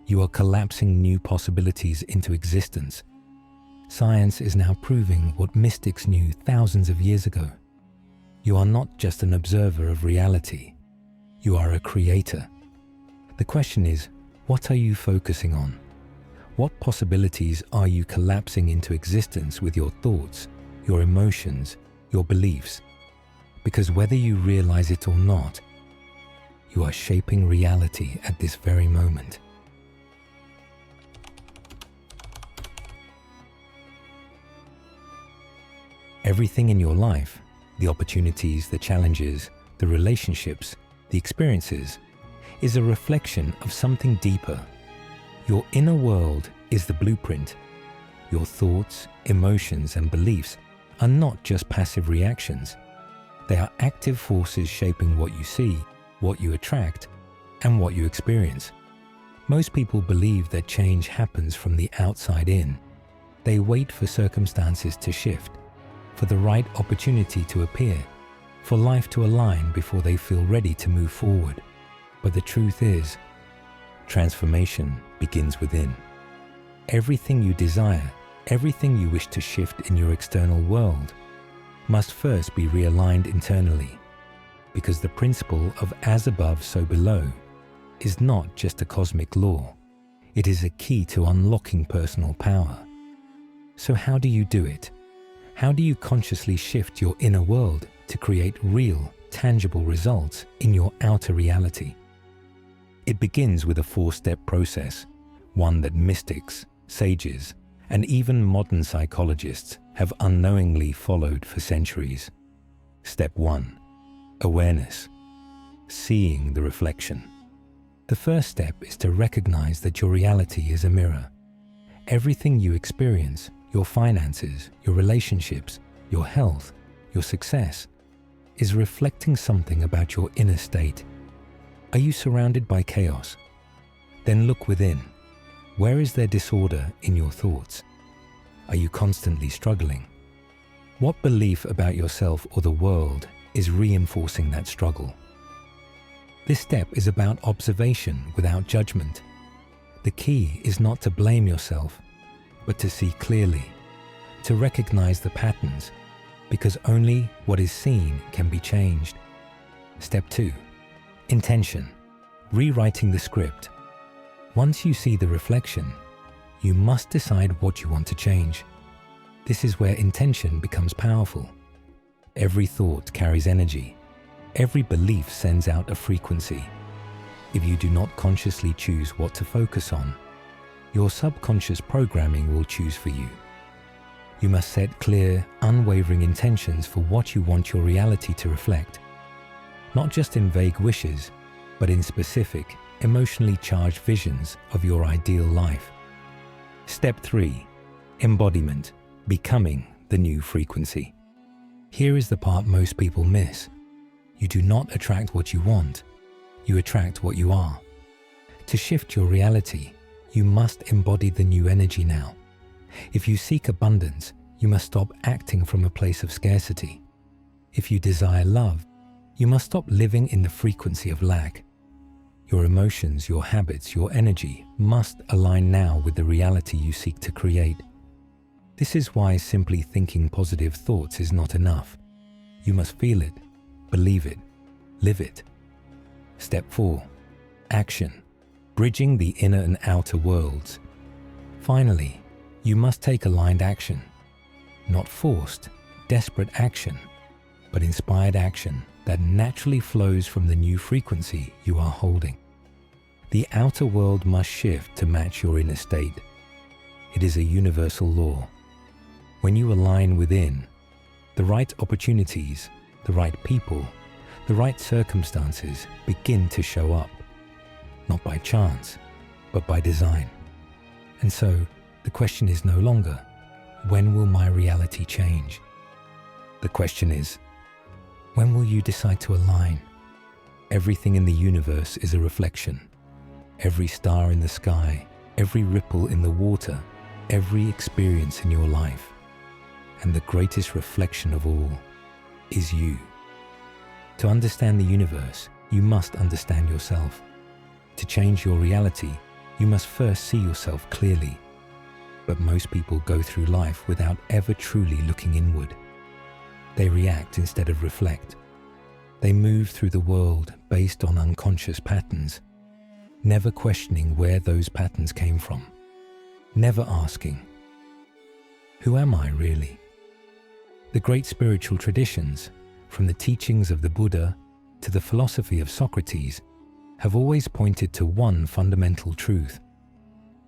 You are collapsing new possibilities into existence. Science is now proving what mystics knew thousands of years ago. You are not just an observer of reality. You are a creator. The question is, what are you focusing on? What possibilities are you collapsing into existence with your thoughts, your emotions, your beliefs? Because whether you realize it or not, you are shaping reality at this very moment. Everything in your life, the opportunities, the challenges, the relationships, the experiences, is a reflection of something deeper. Your inner world is the blueprint. Your thoughts, emotions, and beliefs are not just passive reactions. They are active forces shaping what you see, what you attract, and what you experience. Most people believe that change happens from the outside in. They wait for circumstances to shift, for the right opportunity to appear, for life to align before they feel ready to move forward. But the truth is, transformation begins within. Everything you desire, everything you wish to shift in your external world, must first be realigned internally, because the principle of as above, so below is not just a cosmic law. It is a key to unlocking personal power. So how do you do it? How do you consciously shift your inner world to create real, tangible results in your outer reality? It begins with a four-step process, one that mystics, sages, and even modern psychologists have unknowingly followed for centuries. Step 1. Awareness. seeing the reflection. The first step is to recognize that your reality is a mirror. Everything you experience, your finances, your relationships, your health, your success, is reflecting something about your inner state. Are you surrounded by chaos? Then look within. Where is there disorder in your thoughts? Are you constantly struggling? What belief about yourself or the world is reinforcing that struggle? This step is about observation without judgment. The key is not to blame yourself, but to see clearly, to recognize the patterns, because only what is seen can be changed. Step 2. Intention. Rewriting the script. Once you see the reflection, you must decide what you want to change. This is where intention becomes powerful. Every thought carries energy. Every belief sends out a frequency. If you do not consciously choose what to focus on, your subconscious programming will choose for you. You must set clear, unwavering intentions for what you want your reality to reflect. Not just in vague wishes, but in specific, emotionally charged visions of your ideal life. Step 3. Embodiment. Becoming the new frequency. Here is the part most people miss. You do not attract what you want. You attract what you are. To shift your reality, you must embody the new energy now. If you seek abundance, you must stop acting from a place of scarcity. If you desire love, you must stop living in the frequency of lack. Your emotions, your habits, your energy must align now with the reality you seek to create. This is why simply thinking positive thoughts is not enough. You must feel it, believe it, live it. Step 4. Action. Bridging the inner and outer worlds. Finally, you must take aligned action. Not forced, desperate action, but inspired action that naturally flows from the new frequency you are holding. The outer world must shift to match your inner state. It is a universal law. When you align within, the right opportunities, the right people, the right circumstances begin to show up, not by chance, but by design. And so, the question is no longer, when will my reality change? The question is, when will you decide to align? Everything in the universe is a reflection. Every star in the sky, every ripple in the water, every experience in your life. And the greatest reflection of all is you. To understand the universe, you must understand yourself. To change your reality, you must first see yourself clearly. But most people go through life without ever truly looking inward. They react instead of reflect. They move through the world based on unconscious patterns, never questioning where those patterns came from, never asking, who am I really? The great spiritual traditions, from the teachings of the Buddha to the philosophy of Socrates, have always pointed to one fundamental truth.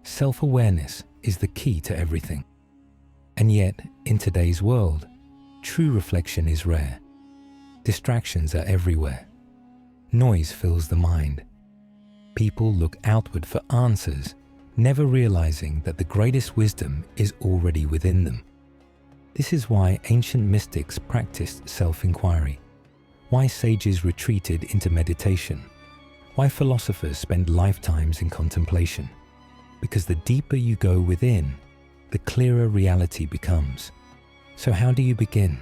Self-awareness is the key to everything. And yet, in today's world, true reflection is rare. Distractions are everywhere. Noise fills the mind. People look outward for answers, never realizing that the greatest wisdom is already within them. This is why ancient mystics practiced self-inquiry, why sages retreated into meditation, why philosophers spend lifetimes in contemplation. Because the deeper you go within, the clearer reality becomes. So how do you begin?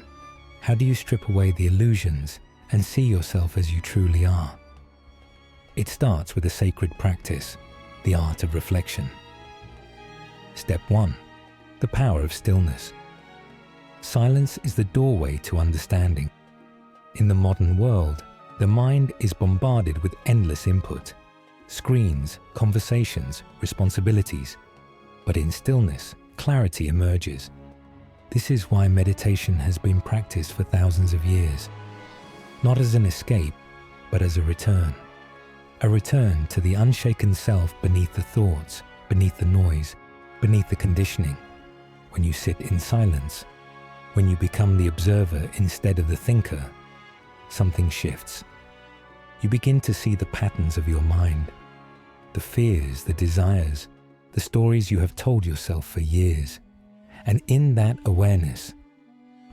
How do you strip away the illusions and see yourself as you truly are? It starts with a sacred practice, the art of reflection. Step 1. The power of stillness. Silence is the doorway to understanding. In the modern world, the mind is bombarded with endless input. Screens, conversations, responsibilities. But in stillness, clarity emerges. This is why meditation has been practiced for thousands of years. Not as an escape, but as a return. A return to the unshaken self beneath the thoughts, beneath the noise, beneath the conditioning. When you sit in silence, when you become the observer instead of the thinker, something shifts. You begin to see the patterns of your mind, the fears, the desires, the stories you have told yourself for years. And in that awareness,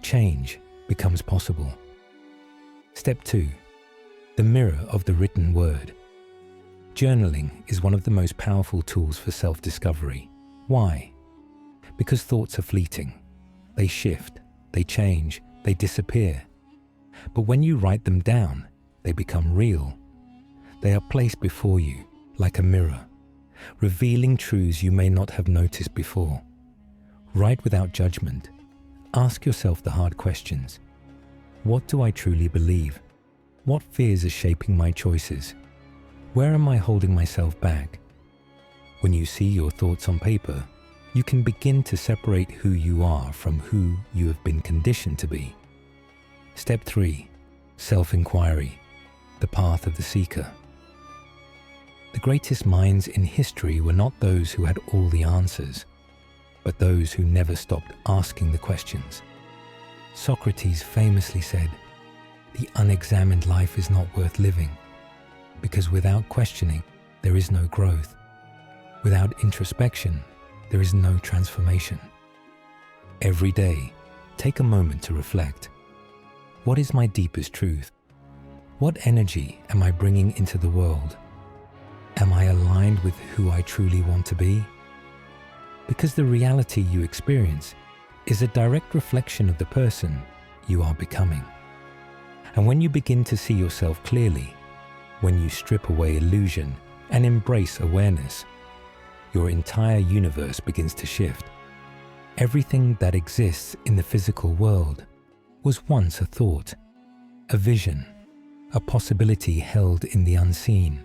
change becomes possible. Step 2. The mirror of the written word. Journaling is one of the most powerful tools for self-discovery. Why? Because thoughts are fleeting. They shift, they change, they disappear. But when you write them down, they become real. They are placed before you like a mirror, revealing truths you may not have noticed before. Write without judgment. Ask yourself the hard questions. What do I truly believe? What fears are shaping my choices? Where am I holding myself back? When you see your thoughts on paper, you can begin to separate who you are from who you have been conditioned to be. Step 3. Self-inquiry. The path of the seeker. The greatest minds in history were not those who had all the answers, but those who never stopped asking the questions. Socrates famously said, "The unexamined life is not worth living, because without questioning, there is no growth. Without introspection, there is no transformation." Every day, take a moment to reflect. What is my deepest truth? What energy am I bringing into the world? Am I aligned with who I truly want to be? Because the reality you experience is a direct reflection of the person you are becoming. And when you begin to see yourself clearly, when you strip away illusion and embrace awareness, your entire universe begins to shift. Everything that exists in the physical world was once a thought, a vision, a possibility held in the unseen.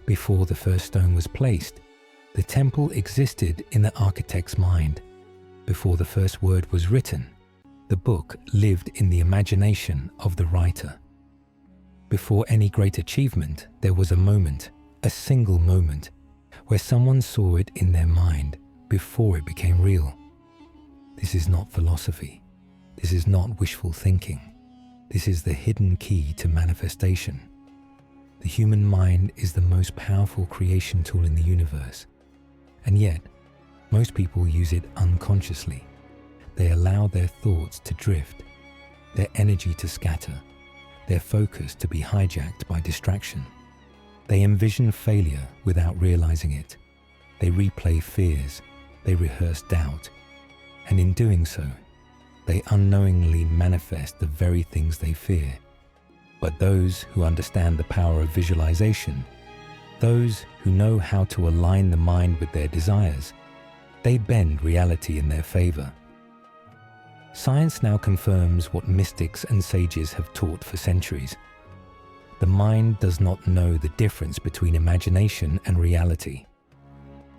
Before the first stone was placed, the temple existed in the architect's mind. Before the first word was written, the book lived in the imagination of the writer. Before any great achievement, there was a moment, a single moment, where someone saw it in their mind before it became real. This is not philosophy. This is not wishful thinking. This is the hidden key to manifestation. The human mind is the most powerful creation tool in the universe, and yet, most people use it unconsciously. They allow their thoughts to drift, their energy to scatter, their focus to be hijacked by distraction. They envision failure without realizing it. They replay fears, they rehearse doubt, and in doing so, they unknowingly manifest the very things they fear. But those who understand the power of visualization, those who know how to align the mind with their desires, they bend reality in their favor. Science now confirms what mystics and sages have taught for centuries. The mind does not know the difference between imagination and reality.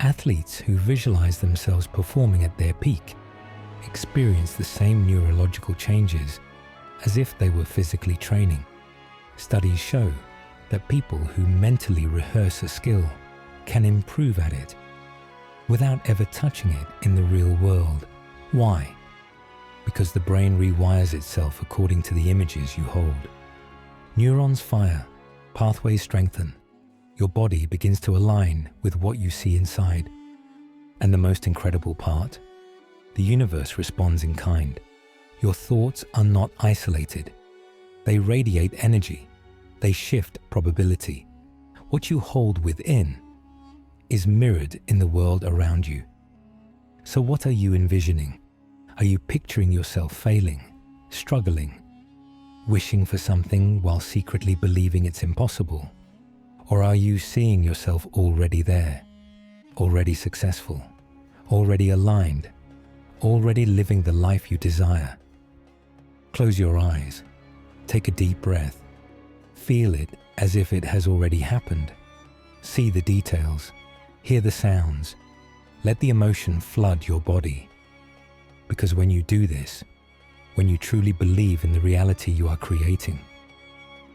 Athletes who visualize themselves performing at their peak experience the same neurological changes as if they were physically training. Studies show that people who mentally rehearse a skill can improve at it without ever touching it in the real world. Why? Because the brain rewires itself according to the images you hold. Neurons fire, pathways strengthen, your body begins to align with what you see inside. And the most incredible part? The universe responds in kind. Your thoughts are not isolated. They radiate energy. They shift probability. What you hold within is mirrored in the world around you. So what are you envisioning? Are you picturing yourself failing, struggling, wishing for something while secretly believing it's impossible? Or are you seeing yourself already there, already successful, already aligned, already living the life you desire? Close your eyes, take a deep breath, feel it as if it has already happened. See the details, hear the sounds, let the emotion flood your body. Because when you do this, when you truly believe in the reality you are creating,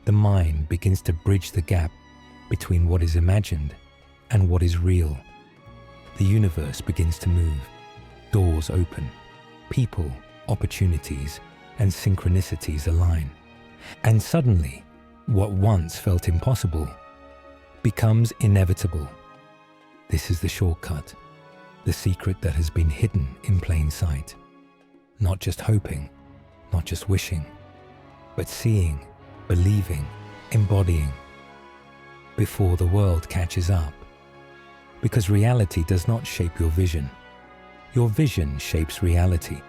the mind begins to bridge the gap between what is imagined and what is real. The universe begins to move, doors open, people, opportunities, and synchronicities align. And suddenly, what once felt impossible becomes inevitable. This is the shortcut, the secret that has been hidden in plain sight. Not just hoping, not just wishing, but seeing, believing, embodying, before the world catches up. Because reality does not shape your vision. Your vision shapes reality.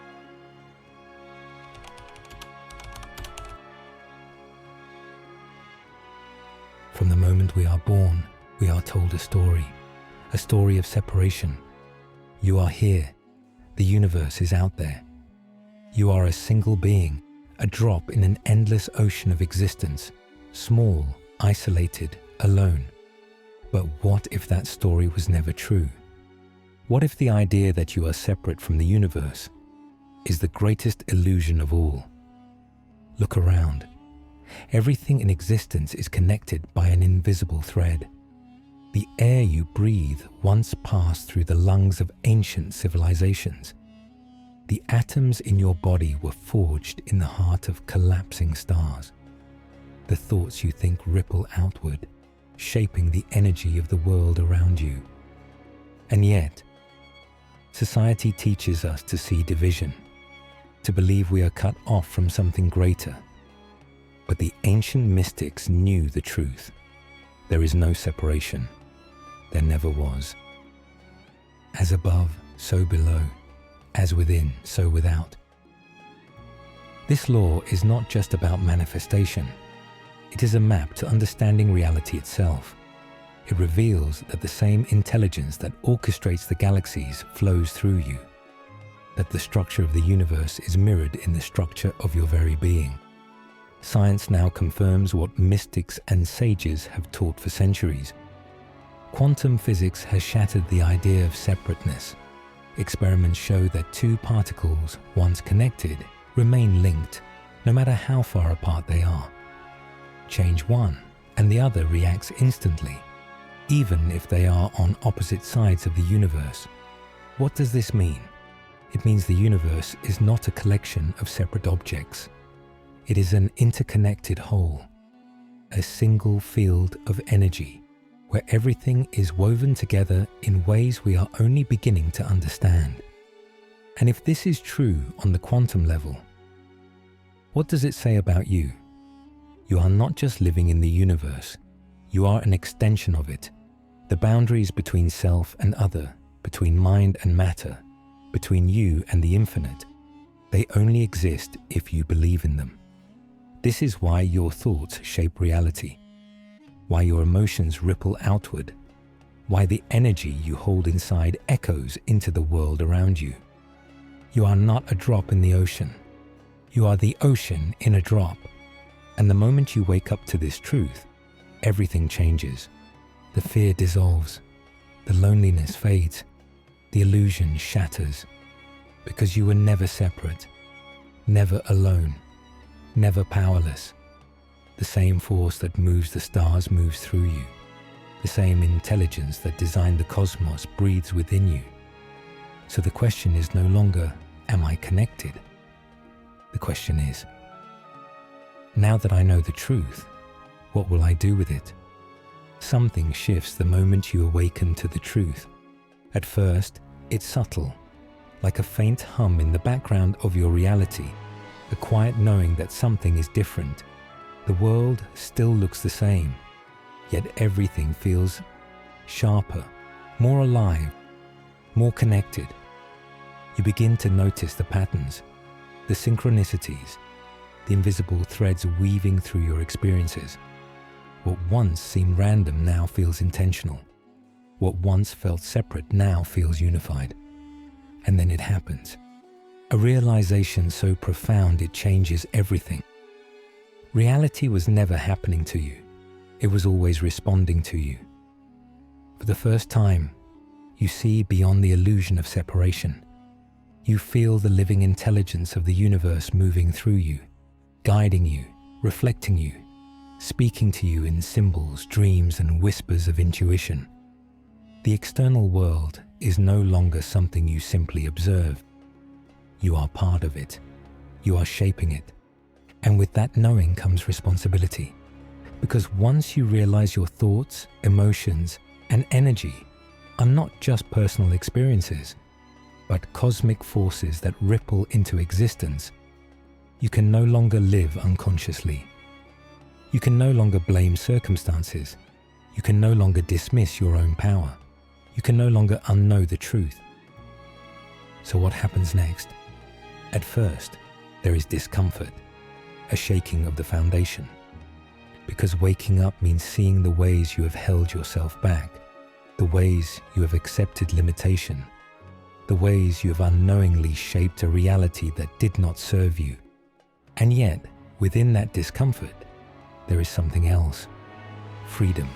From the moment we are born, we are told a story of separation. You are here. The universe is out there. You are a single being, a drop in an endless ocean of existence, small, isolated, alone. But what if that story was never true? What if the idea that you are separate from the universe is the greatest illusion of all? Look around. Everything in existence is connected by an invisible thread. The air you breathe once passed through the lungs of ancient civilizations. The atoms in your body were forged in the heart of collapsing stars. The thoughts you think ripple outward, shaping the energy of the world around you. And yet, society teaches us to see division, to believe we are cut off from something greater. But the ancient mystics knew the truth. There is no separation. There never was. As above, so below. As within, so without. This law is not just about manifestation. It is a map to understanding reality itself. It reveals that the same intelligence that orchestrates the galaxies flows through you, that the structure of the universe is mirrored in the structure of your very being. Science now confirms what mystics and sages have taught for centuries. Quantum physics has shattered the idea of separateness. Experiments show that two particles, once connected, remain linked, no matter how far apart they are. Change one, and the other reacts instantly, even if they are on opposite sides of the universe. What does this mean? It means the universe is not a collection of separate objects. It is an interconnected whole, a single field of energy, where everything is woven together in ways we are only beginning to understand. And if this is true on the quantum level, what does it say about you? You are not just living in the universe, you are an extension of it. The boundaries between self and other, between mind and matter, between you and the infinite, they only exist if you believe in them. This is why your thoughts shape reality, why your emotions ripple outward, why the energy you hold inside echoes into the world around you. You are not a drop in the ocean. You are the ocean in a drop. And the moment you wake up to this truth, everything changes. The fear dissolves, the loneliness fades, the illusion shatters, because you were never separate, never alone, never powerless. The same force that moves the stars moves through you. The same intelligence that designed the cosmos breathes within you. So the question is no longer, am I connected? The question is, now that I know the truth, what will I do with it? Something shifts the moment you awaken to the truth. At first, it's subtle, like a faint hum in the background of your reality, a quiet knowing that something is different. The world still looks the same, yet everything feels sharper, more alive, more connected. You begin to notice the patterns, the synchronicities, the invisible threads weaving through your experiences. What once seemed random now feels intentional. What once felt separate now feels unified. And then it happens. A realization so profound it changes everything. Reality was never happening to you. It was always responding to you. For the first time, you see beyond the illusion of separation. You feel the living intelligence of the universe moving through you, guiding you, reflecting you, speaking to you in symbols, dreams, and whispers of intuition. The external world is no longer something you simply observe. You are part of it. You are shaping it. And with that knowing comes responsibility. Because once you realize your thoughts, emotions, and energy are not just personal experiences, but cosmic forces that ripple into existence, you can no longer live unconsciously. You can no longer blame circumstances. You can no longer dismiss your own power. You can no longer unknow the truth. So what happens next? At first, there is discomfort, a shaking of the foundation. Because waking up means seeing the ways you have held yourself back, the ways you have accepted limitation, the ways you have unknowingly shaped a reality that did not serve you. And yet, within that discomfort, there is something else: freedom.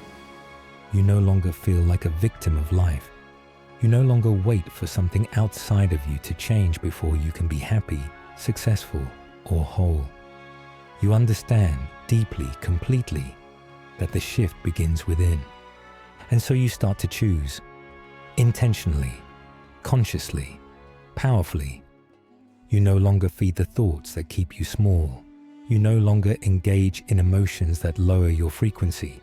You no longer feel like a victim of life. You no longer wait for something outside of you to change before you can be happy, successful, or whole. You understand deeply, completely, that the shift begins within. And so you start to choose, intentionally, consciously, powerfully. You no longer feed the thoughts that keep you small. You no longer engage in emotions that lower your frequency.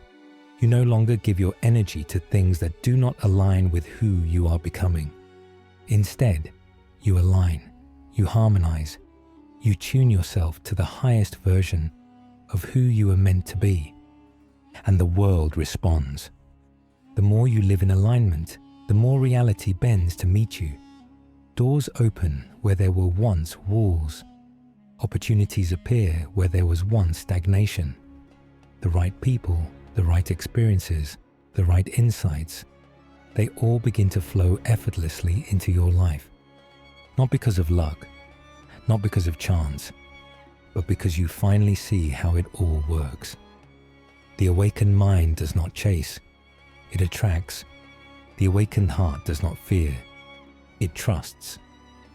You no longer give your energy to things that do not align with who you are becoming. Instead, you align, you harmonize, you tune yourself to the highest version of who you are meant to be. And the world responds. The more you live in alignment, the more reality bends to meet you. Doors open where there were once walls. Opportunities appear where there was once stagnation. The right people, the right experiences, the right insights, they all begin to flow effortlessly into your life. Not because of luck, not because of chance, but because you finally see how it all works. The awakened mind does not chase, it attracts. The awakened heart does not fear, it trusts.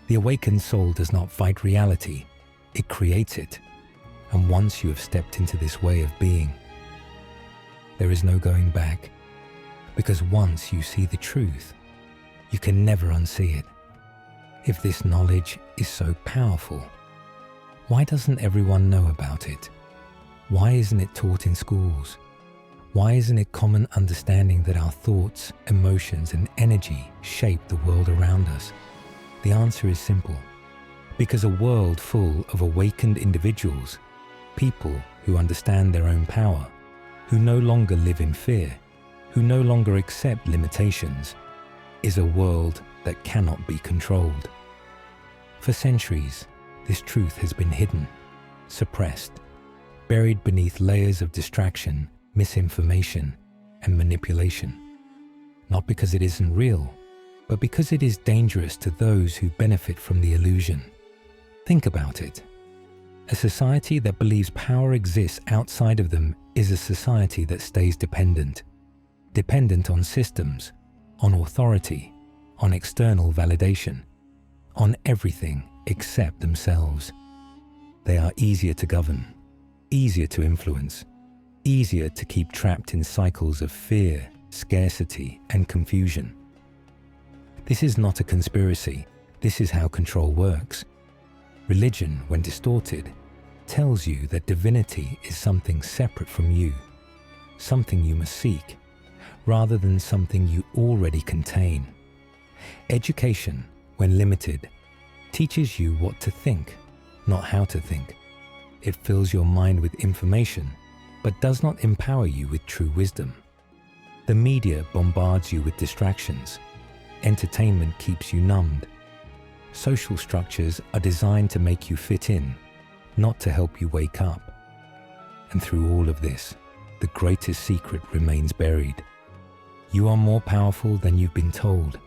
The awakened soul does not fight reality, it creates it. And once you have stepped into this way of being, there is no going back, because once you see the truth, you can never unsee it. If this knowledge is so powerful, why doesn't everyone know about it? Why isn't it taught in schools? Why isn't it common understanding that our thoughts, emotions, and energy shape the world around us? The answer is simple. Because a world full of awakened individuals, people who understand their own power, who no longer live in fear, who no longer accept limitations, is a world that cannot be controlled. For centuries, this truth has been hidden, suppressed, buried beneath layers of distraction, misinformation, and manipulation. Not because it isn't real, but because it is dangerous to those who benefit from the illusion. Think about it. A society that believes power exists outside of them is a society that stays dependent. Dependent on systems, on authority, on external validation, on everything except themselves. They are easier to govern, easier to influence, easier to keep trapped in cycles of fear, scarcity, and confusion. This is not a conspiracy. This is how control works. Religion, when distorted, tells you that divinity is something separate from you, something you must seek, rather than something you already contain. Education, when limited, teaches you what to think, not how to think. It fills your mind with information, but does not empower you with true wisdom. The media bombards you with distractions. Entertainment keeps you numbed. Social structures are designed to make you fit in, not to help you wake up. And through all of this, the greatest secret remains buried. You are more powerful than you've been told.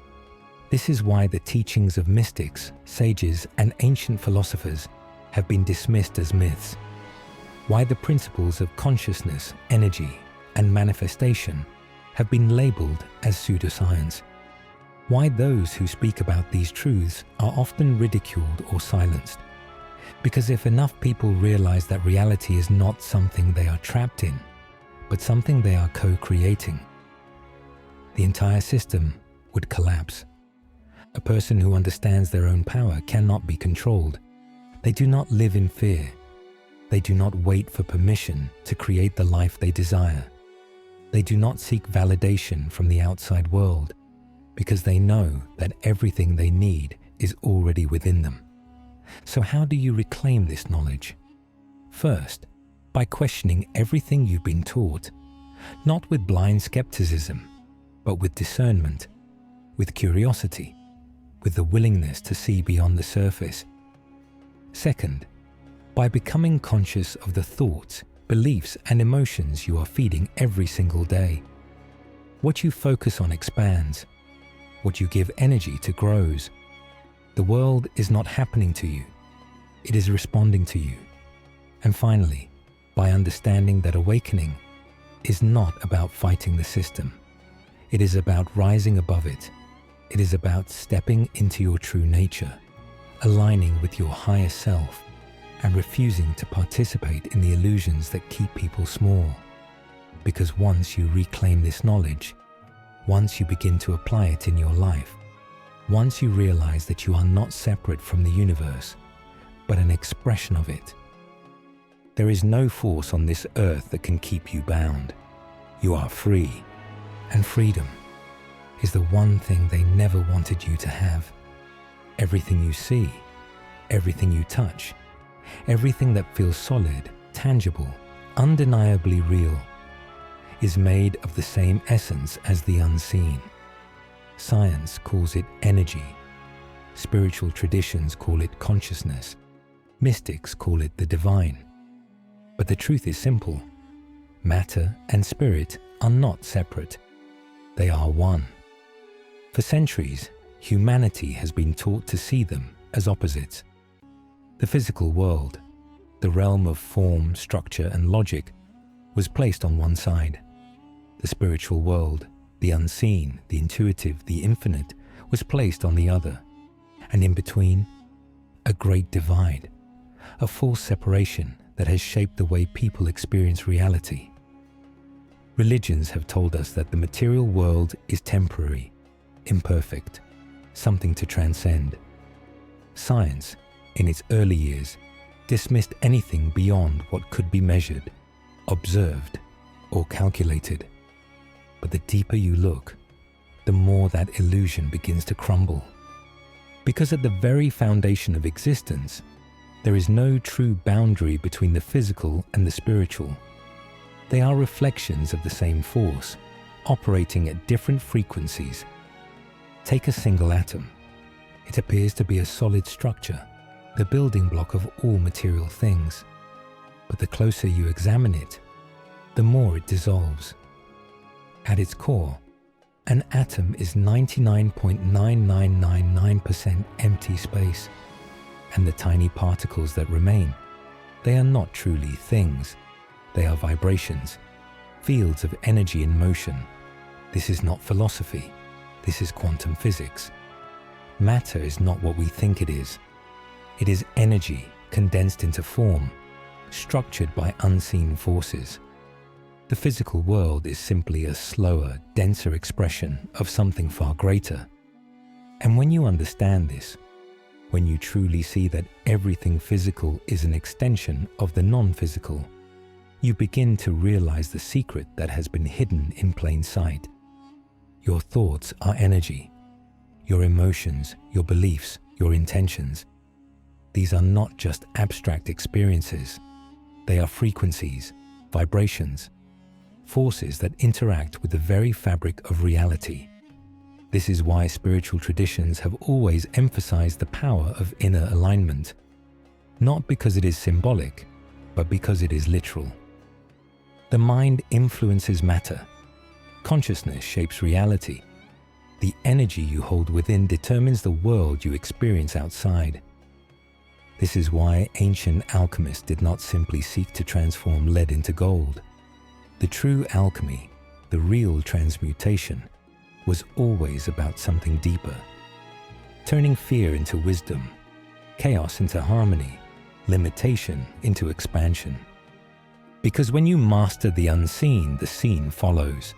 This is why the teachings of mystics, sages, and ancient philosophers have been dismissed as myths. Why the principles of consciousness, energy, and manifestation have been labeled as pseudoscience. Why those who speak about these truths are often ridiculed or silenced. Because if enough people realize that reality is not something they are trapped in, but something they are co-creating, the entire system would collapse. A person who understands their own power cannot be controlled. They do not live in fear. They do not wait for permission to create the life they desire. They do not seek validation from the outside world because they know that everything they need is already within them. So how do you reclaim this knowledge? First, by questioning everything you've been taught, not with blind skepticism, but with discernment, with curiosity, with the willingness to see beyond the surface. Second, by becoming conscious of the thoughts, beliefs, and emotions you are feeding every single day. What you focus on expands. What you give energy to grows. The world is not happening to you. It is responding to you. And finally, by understanding that awakening is not about fighting the system. It is about rising above it. It is about stepping into your true nature, aligning with your higher self, and refusing to participate in the illusions that keep people small. Because once you reclaim this knowledge, once you begin to apply it in your life, once you realize that you are not separate from the universe, but an expression of it, there is no force on this earth that can keep you bound. You are free, and freedom is the one thing they never wanted you to have. Everything you see, everything you touch, everything that feels solid, tangible, undeniably real, is made of the same essence as the unseen. Science calls it energy. Spiritual traditions call it consciousness. Mystics call it the divine. But the truth is simple. Matter and spirit are not separate. They are one. For centuries, humanity has been taught to see them as opposites. The physical world, the realm of form, structure, and logic, was placed on one side. The spiritual world, the unseen, the intuitive, the infinite, was placed on the other. And in between, a great divide, a false separation that has shaped the way people experience reality. Religions have told us that the material world is temporary, imperfect, something to transcend. Science, in its early years, dismissed anything beyond what could be measured, observed, or calculated. But the deeper you look, the more that illusion begins to crumble. Because at the very foundation of existence, there is no true boundary between the physical and the spiritual. They are reflections of the same force, operating at different frequencies. Take a single atom. It appears to be a solid structure, the building block of all material things. But the closer you examine it, the more it dissolves. At its core, an atom is 99.9999% empty space, and the tiny particles that remain, they are not truly things. They are vibrations, fields of energy in motion. This is not philosophy. This is quantum physics. Matter is not what we think it is. It is energy condensed into form, structured by unseen forces. The physical world is simply a slower, denser expression of something far greater. And when you understand this, when you truly see that everything physical is an extension of the non-physical, you begin to realize the secret that has been hidden in plain sight. Your thoughts are energy. Your emotions, your beliefs, your intentions. These are not just abstract experiences. They are frequencies, vibrations, forces that interact with the very fabric of reality. This is why spiritual traditions have always emphasized the power of inner alignment, not because it is symbolic, but because it is literal. The mind influences matter. Consciousness shapes reality. The energy you hold within determines the world you experience outside. This is why ancient alchemists did not simply seek to transform lead into gold. The true alchemy, the real transmutation, was always about something deeper. Turning fear into wisdom, chaos into harmony, limitation into expansion. Because when you master the unseen, the seen follows.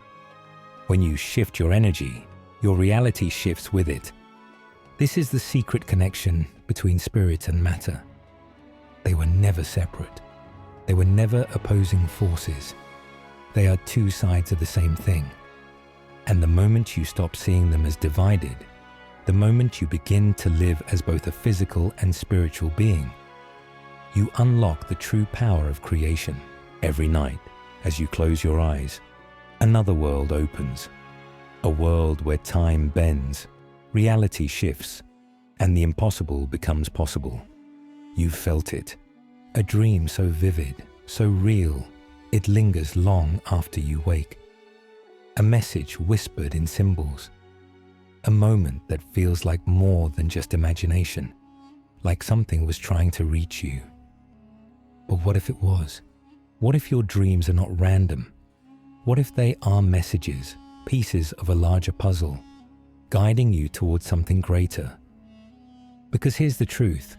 When you shift your energy, your reality shifts with it. This is the secret connection between spirit and matter. They were never separate. They were never opposing forces. They are two sides of the same thing. And the moment you stop seeing them as divided, the moment you begin to live as both a physical and spiritual being, you unlock the true power of creation. Every night, as you close your eyes, another world opens. A world where time bends, reality shifts, and the impossible becomes possible. You've felt it. A dream so vivid, so real, it lingers long after you wake. A message whispered in symbols. A moment that feels like more than just imagination, like something was trying to reach you. But what if it was? What if your dreams are not random? What if they are messages, pieces of a larger puzzle, guiding you towards something greater? Because here's the truth.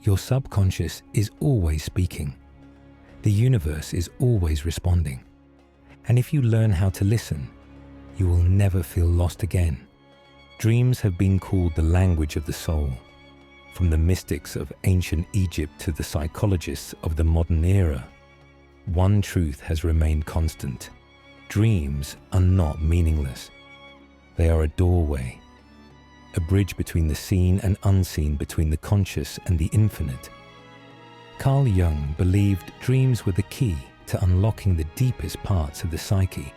Your subconscious is always speaking. The universe is always responding. And if you learn how to listen, you will never feel lost again. Dreams have been called the language of the soul. From the mystics of ancient Egypt to the psychologists of the modern era, one truth has remained constant. Dreams are not meaningless. They are a doorway, a bridge between the seen and unseen, between the conscious and the infinite. Carl Jung believed dreams were the key to unlocking the deepest parts of the psyche,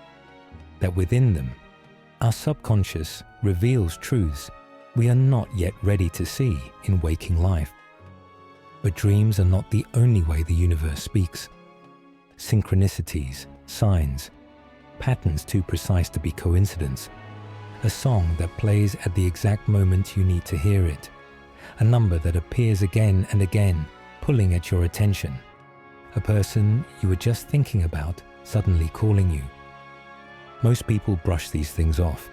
that within them, our subconscious reveals truths we are not yet ready to see in waking life. But dreams are not the only way the universe speaks. Synchronicities, signs, patterns too precise to be coincidence, a song that plays at the exact moment you need to hear it, a number that appears again and again, pulling at your attention, a person you were just thinking about suddenly calling you. Most people brush these things off.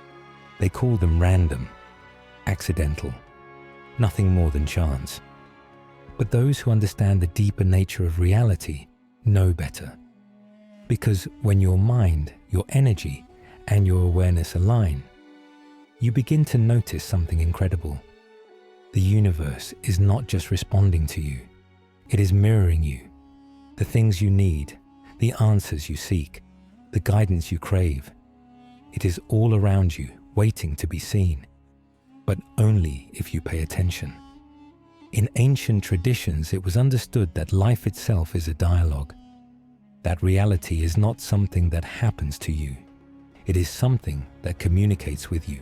They call them random, accidental, nothing more than chance. But those who understand the deeper nature of reality know better. Because when your mind, your energy, and your awareness align, you begin to notice something incredible. The universe is not just responding to you, it is mirroring you. The things you need, the answers you seek, the guidance you crave. It is all around you, waiting to be seen, but only if you pay attention. In ancient traditions, it was understood that life itself is a dialogue, that reality is not something that happens to you. It is something that communicates with you.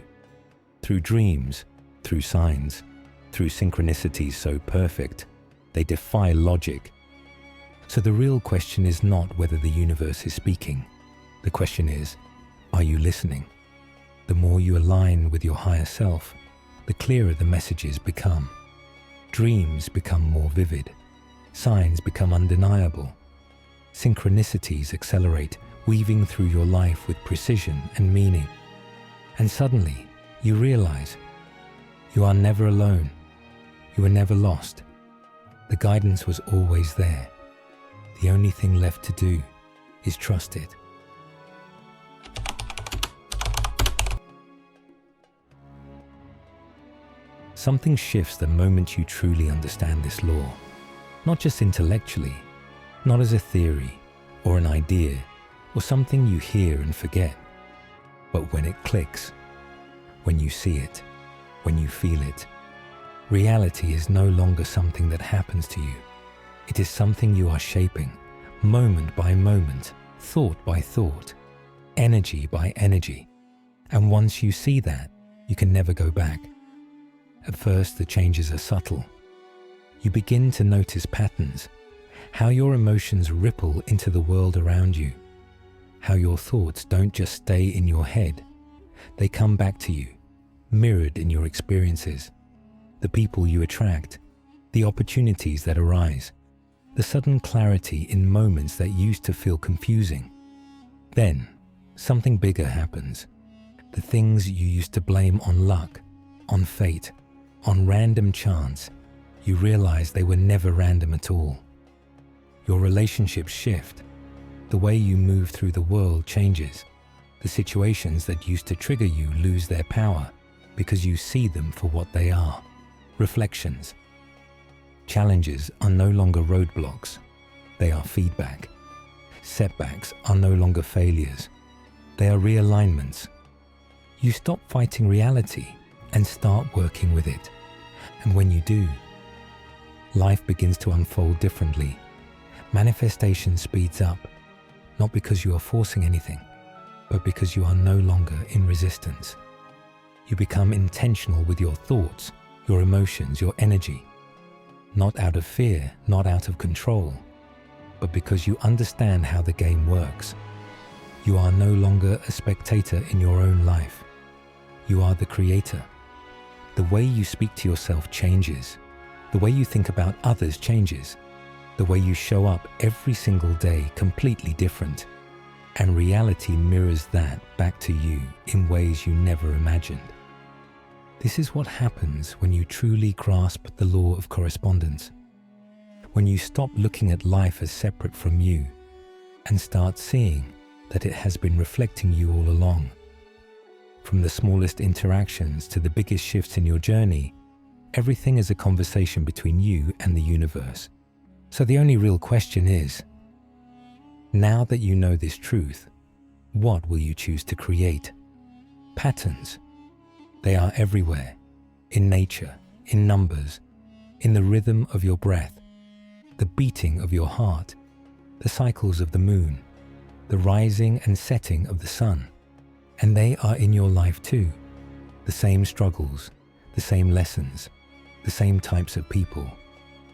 Through dreams, through signs, through synchronicities so perfect, they defy logic. So the real question is not whether the universe is speaking. The question is, are you listening? The more you align with your higher self, the clearer the messages become. Dreams become more vivid. Signs become undeniable. Synchronicities accelerate, weaving through your life with precision and meaning. And suddenly, you realize you are never alone. You are never lost. The guidance was always there. The only thing left to do is trust it. Something shifts the moment you truly understand this law, not just intellectually, not as a theory or an idea or something you hear and forget, but when it clicks, when you see it, when you feel it. Reality is no longer something that happens to you. It is something you are shaping, moment by moment, thought by thought, energy by energy. And once you see that, you can never go back. At first, the changes are subtle. You begin to notice patterns, how your emotions ripple into the world around you, how your thoughts don't just stay in your head, they come back to you, mirrored in your experiences, the people you attract, the opportunities that arise, the sudden clarity in moments that used to feel confusing. Then, something bigger happens. The things you used to blame on luck, on fate, on random chance, you realize they were never random at all. Your relationships shift. The way you move through the world changes. The situations that used to trigger you lose their power because you see them for what they are, reflections. Challenges are no longer roadblocks. They are feedback. Setbacks are no longer failures. They are realignments. You stop fighting reality and start working with it. And when you do, life begins to unfold differently. Manifestation speeds up, not because you are forcing anything, but because you are no longer in resistance. You become intentional with your thoughts, your emotions, your energy, not out of fear, not out of control, but because you understand how the game works. You are no longer a spectator in your own life. You are the creator. The way you speak to yourself changes. The way you think about others changes. The way you show up every single day completely different. And reality mirrors that back to you in ways you never imagined. This is what happens when you truly grasp the law of correspondence. When you stop looking at life as separate from you and start seeing that it has been reflecting you all along. From the smallest interactions to the biggest shifts in your journey, everything is a conversation between you and the universe. So the only real question is, now that you know this truth, what will you choose to create? Patterns. They are everywhere, in nature, in numbers, in the rhythm of your breath, the beating of your heart, the cycles of the moon, the rising and setting of the sun. And they are in your life too. The same struggles, the same lessons, the same types of people,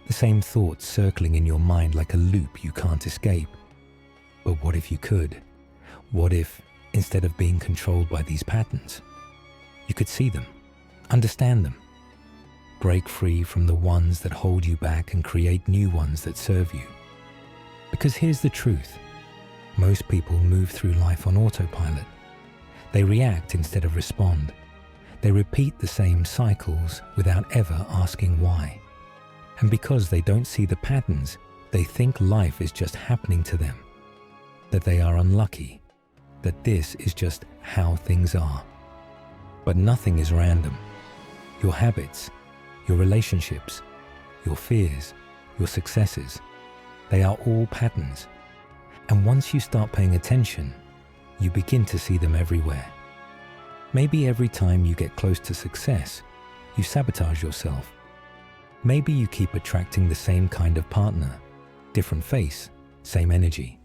the same thoughts circling in your mind like a loop you can't escape. But what if you could? What if, instead of being controlled by these patterns, you could see them, understand them, break free from the ones that hold you back and create new ones that serve you? Because here's the truth. Most people move through life on autopilot. They react instead of respond. They repeat the same cycles without ever asking why. And because they don't see the patterns, they think life is just happening to them, that they are unlucky, that this is just how things are. But nothing is random. Your habits, your relationships, your fears, your successes, they are all patterns. And once you start paying attention, you begin to see them everywhere. Maybe every time you get close to success, you sabotage yourself. Maybe you keep attracting the same kind of partner, different face, same energy.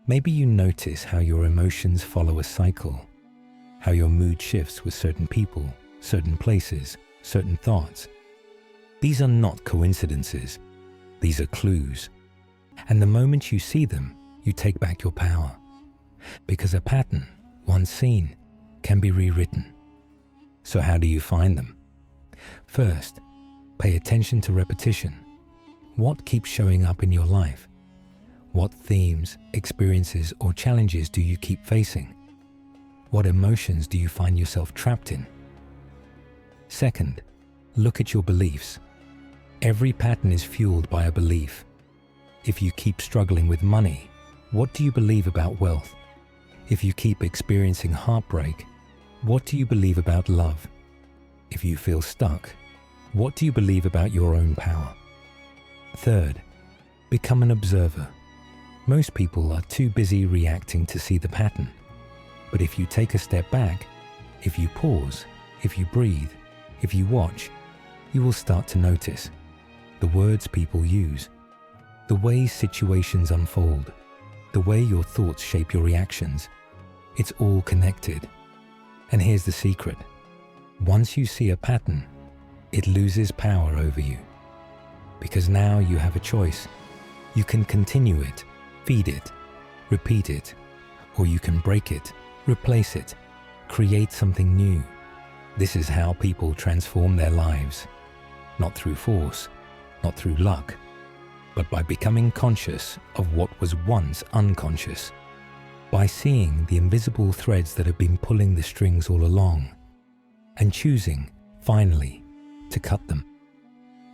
Maybe you notice how your emotions follow a cycle, how your mood shifts with certain people, certain places, certain thoughts. These are not coincidences. These are clues. And the moment you see them, you take back your power. Because a pattern, once seen, can be rewritten. So how do you find them? First, pay attention to repetition. What keeps showing up in your life? What themes, experiences, or challenges do you keep facing? What emotions do you find yourself trapped in? Second, look at your beliefs. Every pattern is fueled by a belief. If you keep struggling with money, what do you believe about wealth? If you keep experiencing heartbreak, what do you believe about love? If you feel stuck, what do you believe about your own power? Third, become an observer. Most people are too busy reacting to see the pattern. But if you take a step back, if you pause, if you breathe, if you watch, you will start to notice the words people use, the way situations unfold, the way your thoughts shape your reactions. It's all connected. And here's the secret. Once you see a pattern, it loses power over you. Because now you have a choice. You can continue it, feed it, repeat it, or you can break it, replace it, create something new. This is how people transform their lives. Not through force, not through luck, but by becoming conscious of what was once unconscious. By seeing the invisible threads that have been pulling the strings all along, and choosing, finally, to cut them.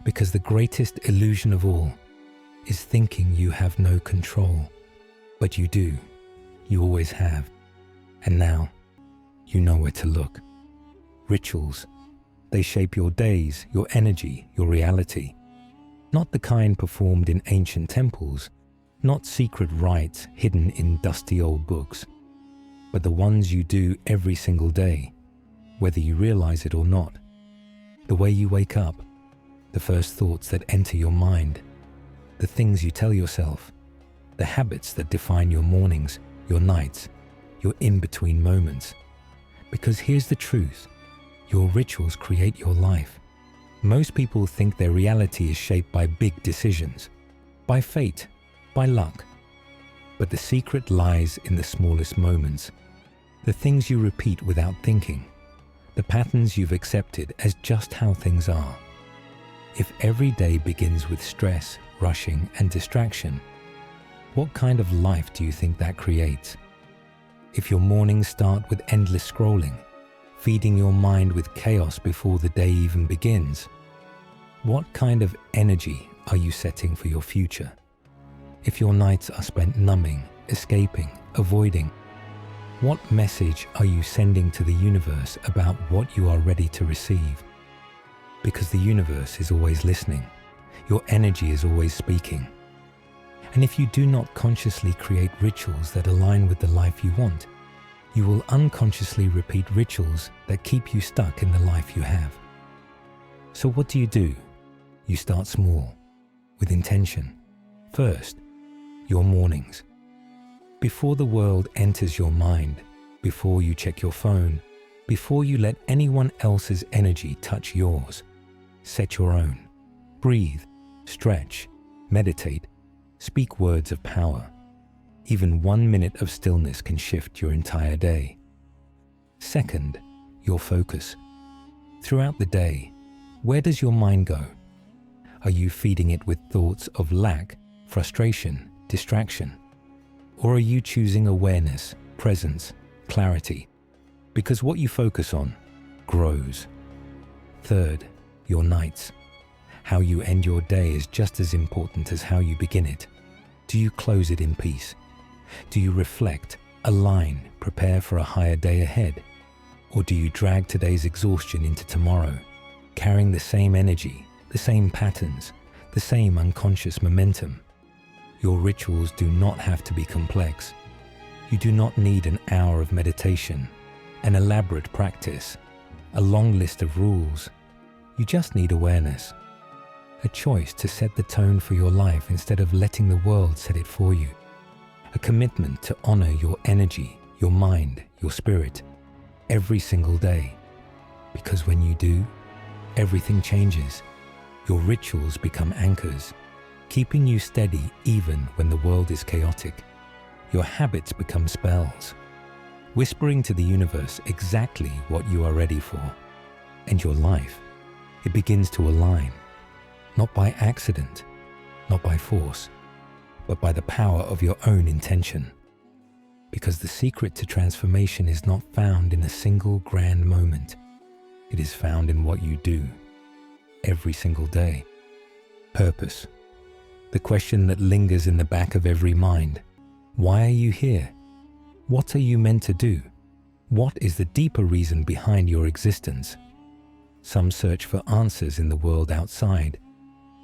Because the greatest illusion of all is thinking you have no control. But you do. You always have. And now, you know where to look. Rituals. They shape your days, your energy, your reality. Not the kind performed in ancient temples, Not secret rites hidden in dusty old books, but the ones you do every single day, whether you realize it or not. The way you wake up, the first thoughts that enter your mind, the things you tell yourself, the habits that define your mornings, your nights, your in-between moments. Because here's the truth, your rituals create your life. Most people think their reality is shaped by big decisions, by fate, by luck. But the secret lies in the smallest moments, the things you repeat without thinking, the patterns you've accepted as just how things are. If every day begins with stress, rushing, and distraction, what kind of life do you think that creates? If your mornings start with endless scrolling, feeding your mind with chaos before the day even begins, what kind of energy are you setting for your future? If your nights are spent numbing, escaping, avoiding, what message are you sending to the universe about what you are ready to receive? Because the universe is always listening. Your energy is always speaking. And if you do not consciously create rituals that align with the life you want, you will unconsciously repeat rituals that keep you stuck in the life you have. So what do? You start small, with intention. First, your mornings. Before the world enters your mind, before you check your phone, before you let anyone else's energy touch yours, set your own. Breathe, stretch, meditate, speak words of power. Even 1 minute of stillness can shift your entire day. Second, your focus. Throughout the day, where does your mind go? Are you feeding it with thoughts of lack, frustration, distraction? Or are you choosing awareness, presence, clarity? Because what you focus on grows. Third, your nights. How you end your day is just as important as how you begin it. Do you close it in peace? Do you reflect, align, prepare for a higher day ahead? Or do you drag today's exhaustion into tomorrow, carrying the same energy, the same patterns, the same unconscious momentum? Your rituals do not have to be complex. You do not need an hour of meditation, an elaborate practice, a long list of rules. You just need awareness. A choice to set the tone for your life instead of letting the world set it for you. A commitment to honor your energy, your mind, your spirit, every single day. Because when you do, everything changes. Your rituals become anchors, keeping you steady even when the world is chaotic. Your habits become spells, whispering to the universe exactly what you are ready for. And your life, it begins to align. Not by accident, not by force, but by the power of your own intention. Because the secret to transformation is not found in a single grand moment. It is found in what you do every single day. Purpose. The question that lingers in the back of every mind. Why are you here? What are you meant to do? What is the deeper reason behind your existence? Some search for answers in the world outside,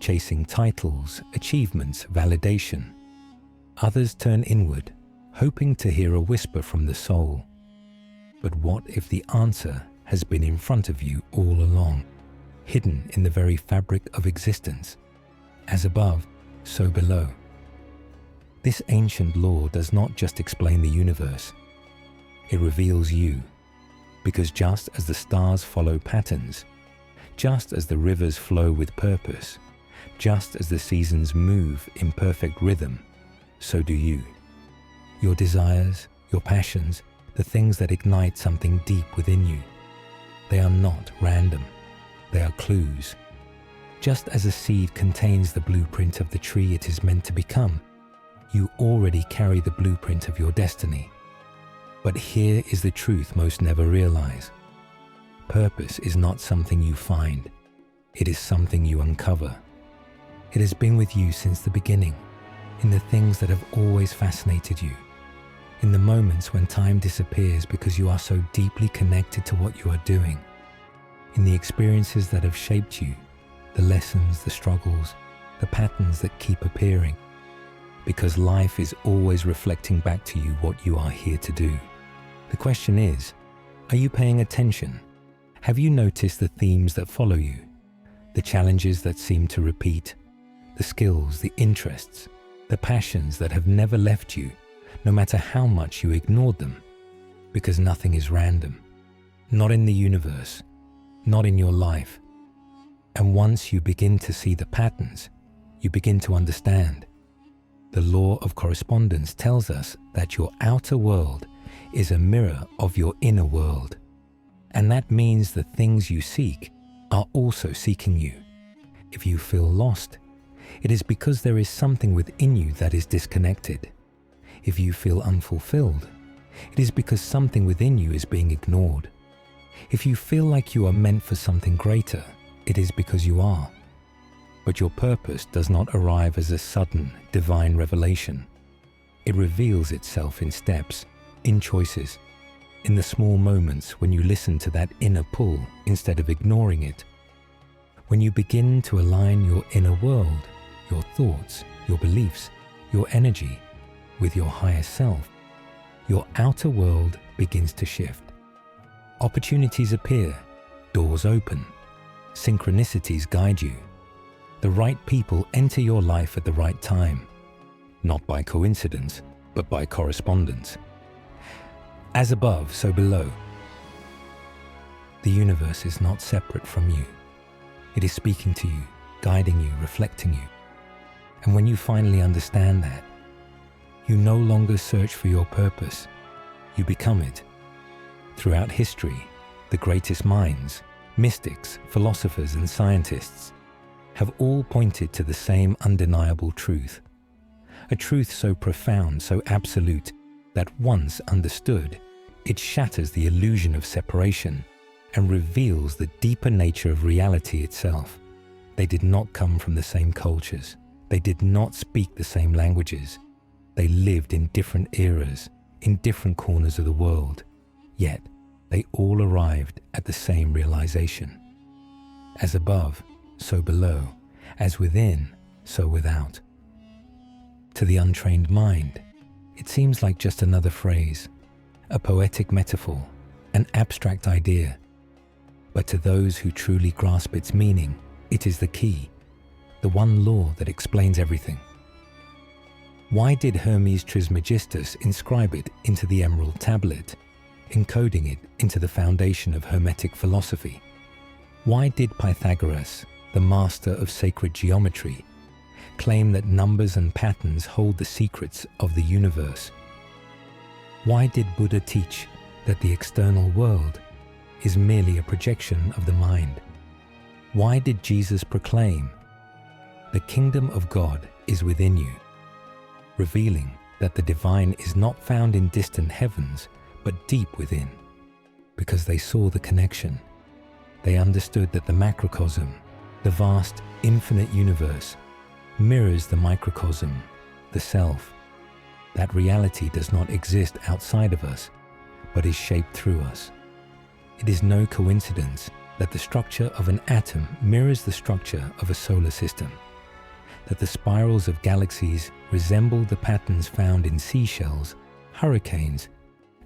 chasing titles, achievements, validation. Others turn inward, hoping to hear a whisper from the soul. But what if the answer has been in front of you all along, hidden in the very fabric of existence? As above, so below. This ancient law does not just explain the universe, it reveals you. Because just as the stars follow patterns, just as the rivers flow with purpose, just as the seasons move in perfect rhythm, so do you. Your desires, your passions, the things that ignite something deep within you, they are not random, they are clues. Just as a seed contains the blueprint of the tree it is meant to become, you already carry the blueprint of your destiny. But here is the truth most never realize. Purpose is not something you find, it is something you uncover. It has been with you since the beginning, in the things that have always fascinated you, in the moments when time disappears because you are so deeply connected to what you are doing, in the experiences that have shaped you, the lessons, the struggles, the patterns that keep appearing. because life is always reflecting back to you what you are here to do. The question is, are you paying attention? Have you noticed the themes that follow you? The challenges that seem to repeat? The skills, the interests, the passions that have never left you, no matter how much you ignored them? Because nothing is random. Not in the universe, not in your life. And once you begin to see the patterns, you begin to understand. The law of correspondence tells us that your outer world is a mirror of your inner world. And that means the things you seek are also seeking you. If you feel lost, it is because there is something within you that is disconnected. If you feel unfulfilled, it is because something within you is being ignored. If you feel like you are meant for something greater, it is because you are. But your purpose does not arrive as a sudden, divine revelation. It reveals itself in steps, in choices, in the small moments when you listen to that inner pull instead of ignoring it. When you begin to align your inner world, your thoughts, your beliefs, your energy with your higher self, your outer world begins to shift. Opportunities appear, doors open, synchronicities guide you. The right people enter your life at the right time, not by coincidence, but by correspondence. As above, so below. The universe is not separate from you. It is speaking to you, guiding you, reflecting you. And when you finally understand that, you no longer search for your purpose, you become it. Throughout history, the greatest minds, mystics, philosophers, and scientists have all pointed to the same undeniable truth. A truth so profound, so absolute, that once understood, it shatters the illusion of separation and reveals the deeper nature of reality itself. They did not come from the same cultures. They did not speak the same languages. They lived in different eras, in different corners of the world. Yet, they all arrived at the same realization. As above, so below. As within, so without. To the untrained mind, it seems like just another phrase, a poetic metaphor, an abstract idea. But to those who truly grasp its meaning, it is the key, the one law that explains everything. Why did Hermes Trismegistus inscribe it into the emerald tablet, encoding it into the foundation of Hermetic philosophy? Why did Pythagoras, the master of sacred geometry, claim that numbers and patterns hold the secrets of the universe? Why did Buddha teach that the external world is merely a projection of the mind? Why did Jesus proclaim, "The kingdom of God is within you," revealing that the divine is not found in distant heavens, but deep within? Because they saw the connection. They understood that the macrocosm, the vast, infinite universe, mirrors the microcosm, the self. That reality does not exist outside of us, but is shaped through us. It is no coincidence that the structure of an atom mirrors the structure of a solar system, that the spirals of galaxies resemble the patterns found in seashells, hurricanes,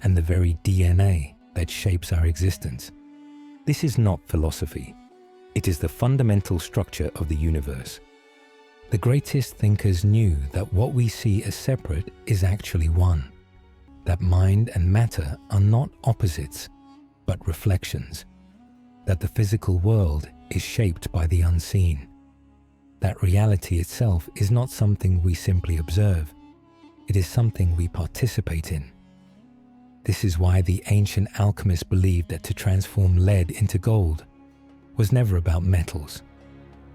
and the very DNA that shapes our existence. This is not philosophy. It is the fundamental structure of the universe. The greatest thinkers knew that what we see as separate is actually one, that mind and matter are not opposites, but reflections, that the physical world is shaped by the unseen, that reality itself is not something we simply observe, it is something we participate in. This is why the ancient alchemists believed that to transform lead into gold was never about metals,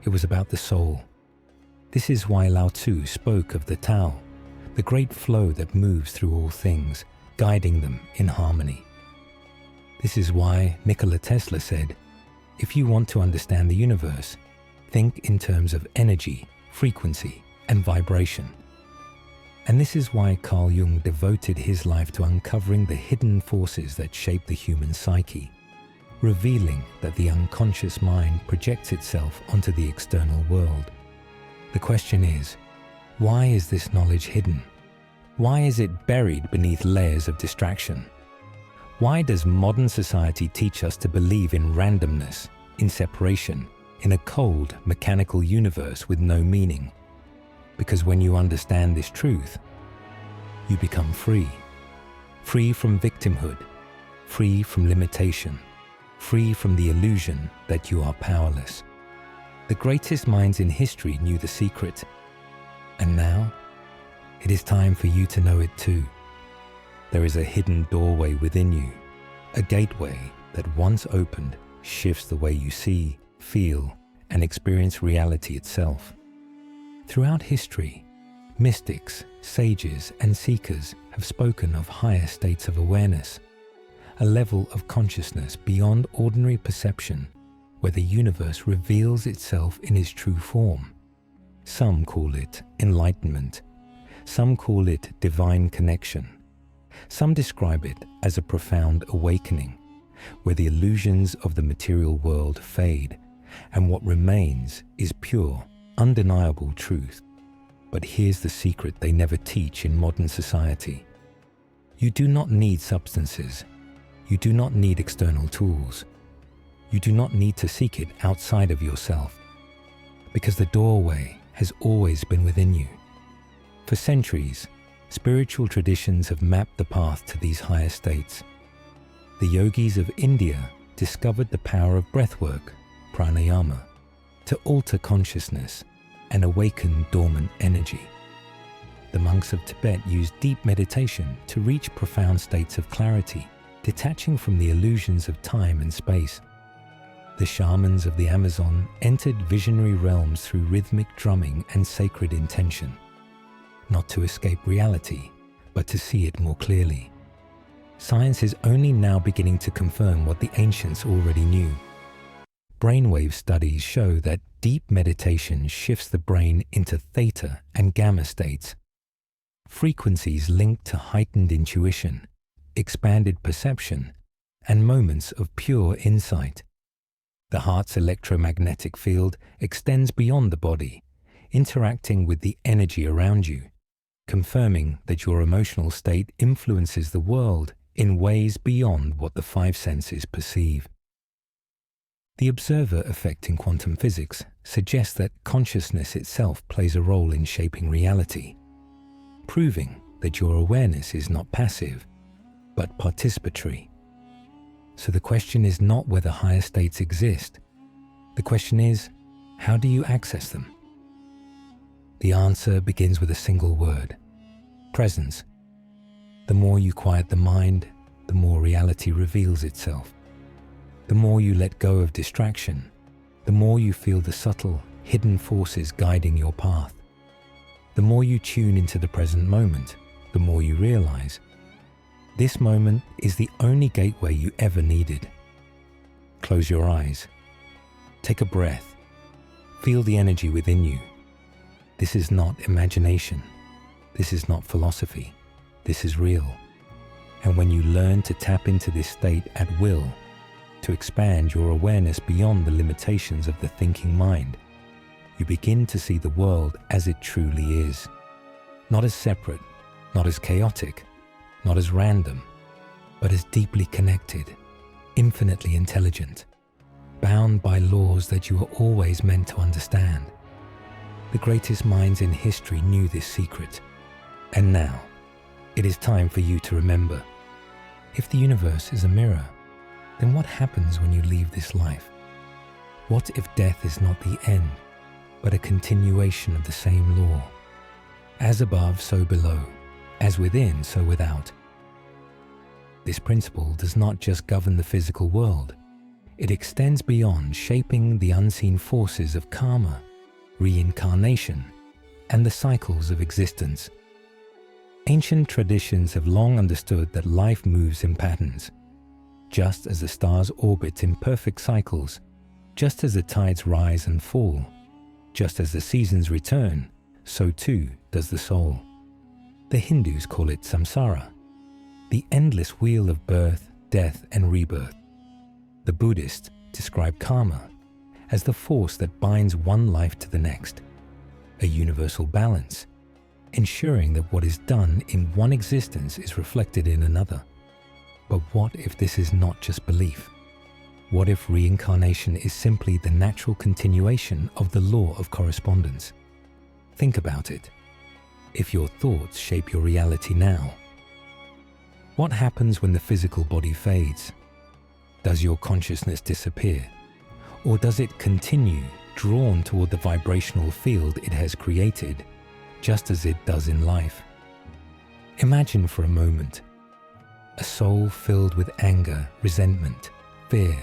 it was about the soul. This is why Lao Tzu spoke of the Tao, the great flow that moves through all things, guiding them in harmony. This is why Nikola Tesla said, "If you want to understand the universe, think in terms of energy, frequency, and vibration." And this is why Carl Jung devoted his life to uncovering the hidden forces that shape the human psyche, revealing that the unconscious mind projects itself onto the external world. The question is, Why is this knowledge hidden? Why is it buried beneath layers of distraction? Why does modern society teach us to believe in randomness, in separation, in a cold, mechanical universe with no meaning? Because when you understand this truth, you become free. Free from victimhood, free from limitation, free from the illusion that you are powerless. The greatest minds in history knew the secret. And now, it is time for you to know it too. There is a hidden doorway within you, a gateway that once opened shifts the way you see, feel, and experience reality itself. Throughout history, mystics, sages, and seekers have spoken of higher states of awareness, a level of consciousness beyond ordinary perception, where the universe reveals itself in its true form. Some call it enlightenment. Some call it divine connection. Some describe it as a profound awakening, where the illusions of the material world fade, and what remains is pure, undeniable truth. But here's the secret they never teach in modern society. You do not need substances. You do not need external tools. You do not need to seek it outside of yourself, because the doorway has always been within you. For centuries, spiritual traditions have mapped the path to these higher states. The yogis of India discovered the power of breathwork, pranayama, to alter consciousness and awaken dormant energy. The monks of Tibet used deep meditation to reach profound states of clarity, detaching from the illusions of time and space. The shamans of the Amazon entered visionary realms through rhythmic drumming and sacred intention, not to escape reality, but to see it more clearly. Science is only now beginning to confirm what the ancients already knew. Brainwave studies show that deep meditation shifts the brain into theta and gamma states, frequencies linked to heightened intuition, expanded perception, and moments of pure insight. The heart's electromagnetic field extends beyond the body, interacting with the energy around you, confirming that your emotional state influences the world in ways beyond what the five senses perceive. The observer effect in quantum physics suggests that consciousness itself plays a role in shaping reality, proving that your awareness is not passive, but participatory. So the question is not whether higher states exist. The question is, how do you access them? The answer begins with a single word: presence. The more you quiet the mind, the more reality reveals itself. The more you let go of distraction, the more you feel the subtle, hidden forces guiding your path. The more you tune into the present moment, the more you realize this moment is the only gateway you ever needed. Close your eyes. Take a breath. Feel the energy within you. This is not imagination. This is not philosophy. This is real. And when you learn to tap into this state at will, to expand your awareness beyond the limitations of the thinking mind, you begin to see the world as it truly is. Not as separate, not as chaotic, not as random, but as deeply connected, infinitely intelligent, bound by laws that you were always meant to understand. The greatest minds in history knew this secret. And now, it is time for you to remember. If the universe is a mirror, then what happens when you leave this life? What if death is not the end, but a continuation of the same law? As above, so below. As within, so without. This principle does not just govern the physical world. It extends beyond, shaping the unseen forces of karma, reincarnation, and the cycles of existence. Ancient traditions have long understood that life moves in patterns. Just as the stars orbit in perfect cycles, just as the tides rise and fall, just as the seasons return, so too does the soul. The Hindus call it samsara, the endless wheel of birth, death, and rebirth. The Buddhists describe karma as the force that binds one life to the next, a universal balance ensuring that what is done in one existence is reflected in another. But what if this is not just belief? What if reincarnation is simply the natural continuation of the law of correspondence? Think about it. If your thoughts shape your reality now, what happens when the physical body fades? Does your consciousness disappear? Or does it continue, drawn toward the vibrational field it has created, just as it does in life? Imagine for a moment a soul filled with anger, resentment, fear,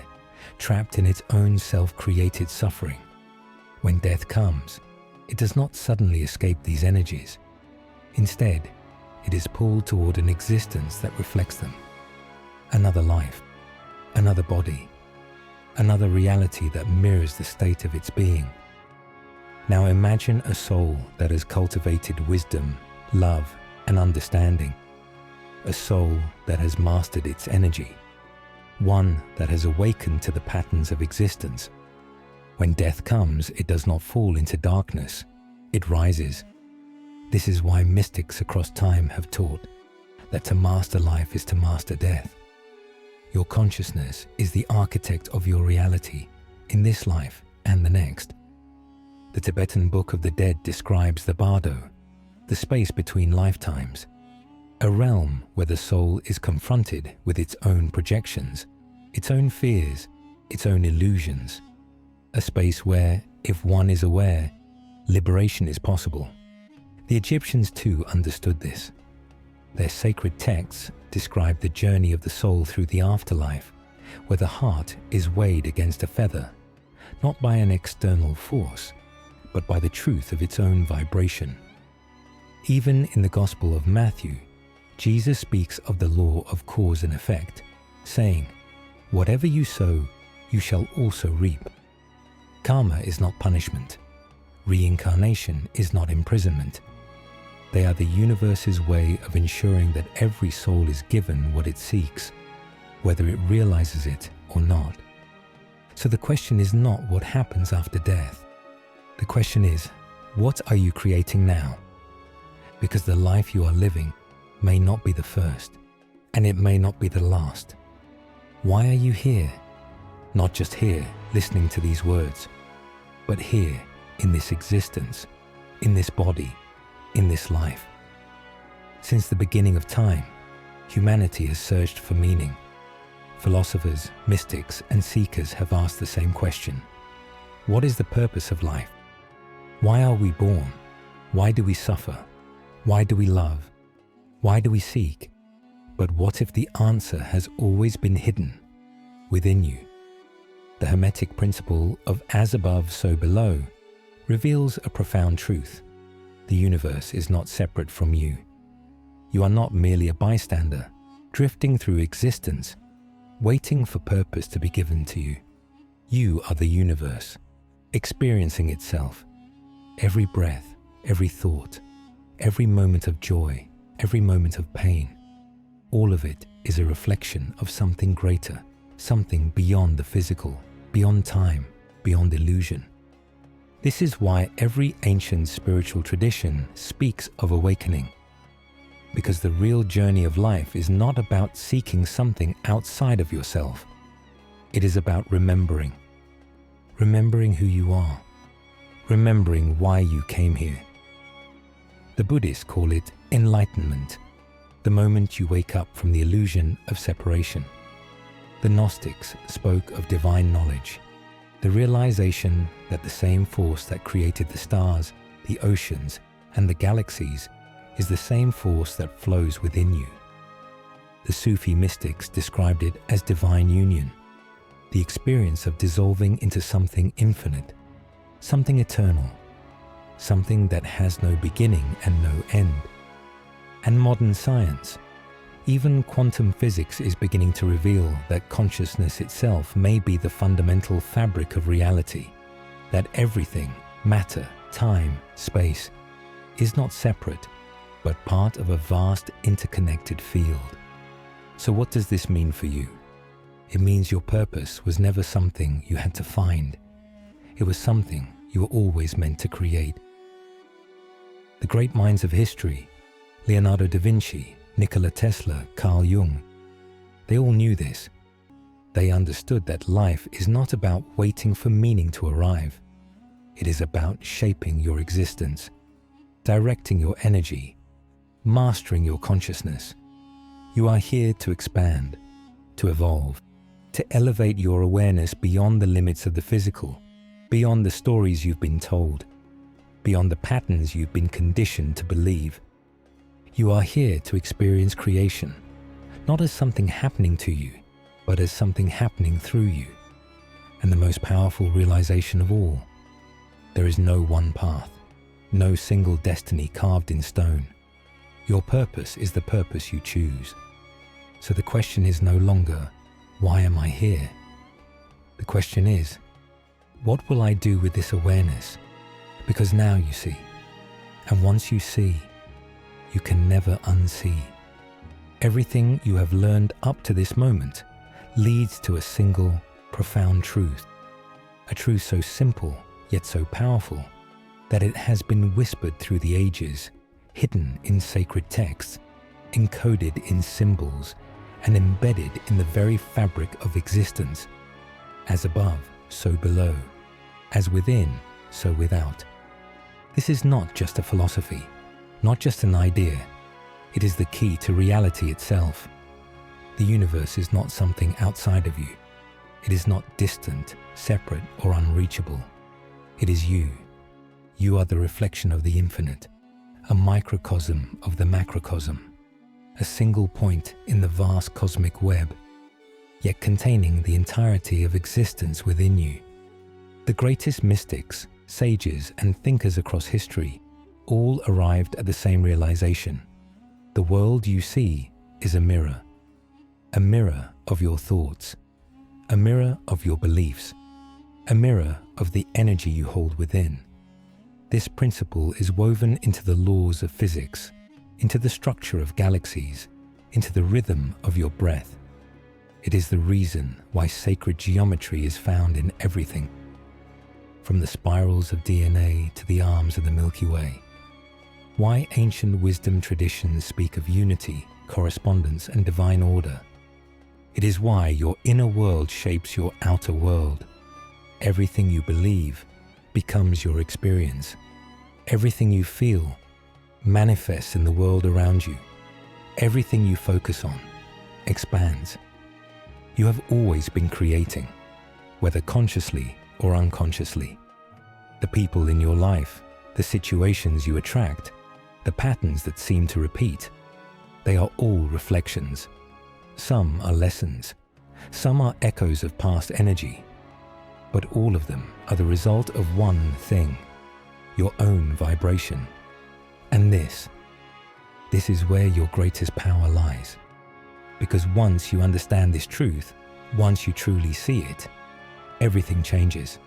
trapped in its own self-created suffering. When death comes, it does not suddenly escape these energies. Instead, it is pulled toward an existence that reflects them. Another life, another body, another reality that mirrors the state of its being. Now imagine a soul that has cultivated wisdom, love, and understanding. A soul that has mastered its energy. One that has awakened to the patterns of existence. When death comes, it does not fall into darkness. It rises. This is why mystics across time have taught that to master life is to master death. Your consciousness is the architect of your reality in this life and the next. The Tibetan Book of the Dead describes the bardo, the space between lifetimes, a realm where the soul is confronted with its own projections, its own fears, its own illusions, a space where, if one is aware, liberation is possible. The Egyptians too understood this. Their sacred texts describe the journey of the soul through the afterlife, where the heart is weighed against a feather, not by an external force, but by the truth of its own vibration. Even in the Gospel of Matthew, Jesus speaks of the law of cause and effect, saying, "Whatever you sow, you shall also reap." Karma is not punishment. Reincarnation is not imprisonment. They are the universe's way of ensuring that every soul is given what it seeks, whether it realizes it or not. So the question is not what happens after death. The question is, what are you creating now? Because the life you are living may not be the first, and it may not be the last. Why are you here? Not just here, listening to these words, but here, in this existence, in this body, in this life. Since the beginning of time, humanity has searched for meaning. Philosophers, mystics, and seekers have asked the same question. What is the purpose of life? Why are we born? Why do we suffer? Why do we love? Why do we seek? But what if the answer has always been hidden within you? The Hermetic Principle of as above, so below reveals a profound truth. The universe is not separate from you. You are not merely a bystander, drifting through existence, waiting for purpose to be given to you. You are the universe, experiencing itself. Every breath, every thought, every moment of joy, every moment of pain, all of it is a reflection of something greater, something beyond the physical, beyond time, beyond illusion. This is why every ancient spiritual tradition speaks of awakening. Because the real journey of life is not about seeking something outside of yourself. It is about remembering. Remembering who you are. Remembering why you came here. The Buddhists call it enlightenment, the moment you wake up from the illusion of separation. The Gnostics spoke of divine knowledge, the realization that the same force that created the stars, the oceans, and the galaxies is the same force that flows within you. The Sufi mystics described it as divine union, the experience of dissolving into something infinite, something eternal, something that has no beginning and no end. And modern science, even quantum physics, is beginning to reveal that consciousness itself may be the fundamental fabric of reality, that everything, matter, time, space, is not separate, but part of a vast interconnected field. So what does this mean for you? It means your purpose was never something you had to find. It was something you were always meant to create. The great minds of history, Leonardo da Vinci, Nikola Tesla, Carl Jung, they all knew this. They understood that life is not about waiting for meaning to arrive. It is about shaping your existence, directing your energy, mastering your consciousness. You are here to expand, to evolve, to elevate your awareness beyond the limits of the physical, beyond the stories you've been told, beyond the patterns you've been conditioned to believe. You are here to experience creation, not as something happening to you, but as something happening through you. And the most powerful realization of all, there is no one path, no single destiny carved in stone. Your purpose is the purpose you choose. So the question is no longer, why am I here? The question is, what will I do with this awareness? Because now you see, and once you see, you can never unsee. Everything you have learned up to this moment leads to a single, profound truth. A truth so simple, yet so powerful, that it has been whispered through the ages, hidden in sacred texts, encoded in symbols, and embedded in the very fabric of existence. As above, so below. As within, so without. This is not just a philosophy, not just an idea. It is the key to reality itself. The universe is not something outside of you. It is not distant, separate, or unreachable. It is you. You are the reflection of the infinite, a microcosm of the macrocosm, a single point in the vast cosmic web, yet containing the entirety of existence within you. The greatest mystics, sages, and thinkers across history all arrived at the same realization. The world you see is a mirror of your thoughts, a mirror of your beliefs, a mirror of the energy you hold within. This principle is woven into the laws of physics, into the structure of galaxies, into the rhythm of your breath. It is the reason why sacred geometry is found in everything, from the spirals of DNA to the arms of the Milky Way. Why ancient wisdom traditions speak of unity, correspondence, and divine order. It is why your inner world shapes your outer world. Everything you believe becomes your experience. Everything you feel manifests in the world around you. Everything you focus on expands. You have always been creating, whether consciously or unconsciously. The people in your life, the situations you attract, the patterns that seem to repeat, they are all reflections. Some are lessons, some are echoes of past energy, but all of them are the result of one thing, your own vibration. And this is where your greatest power lies. Because once you understand this truth, once you truly see it, everything changes.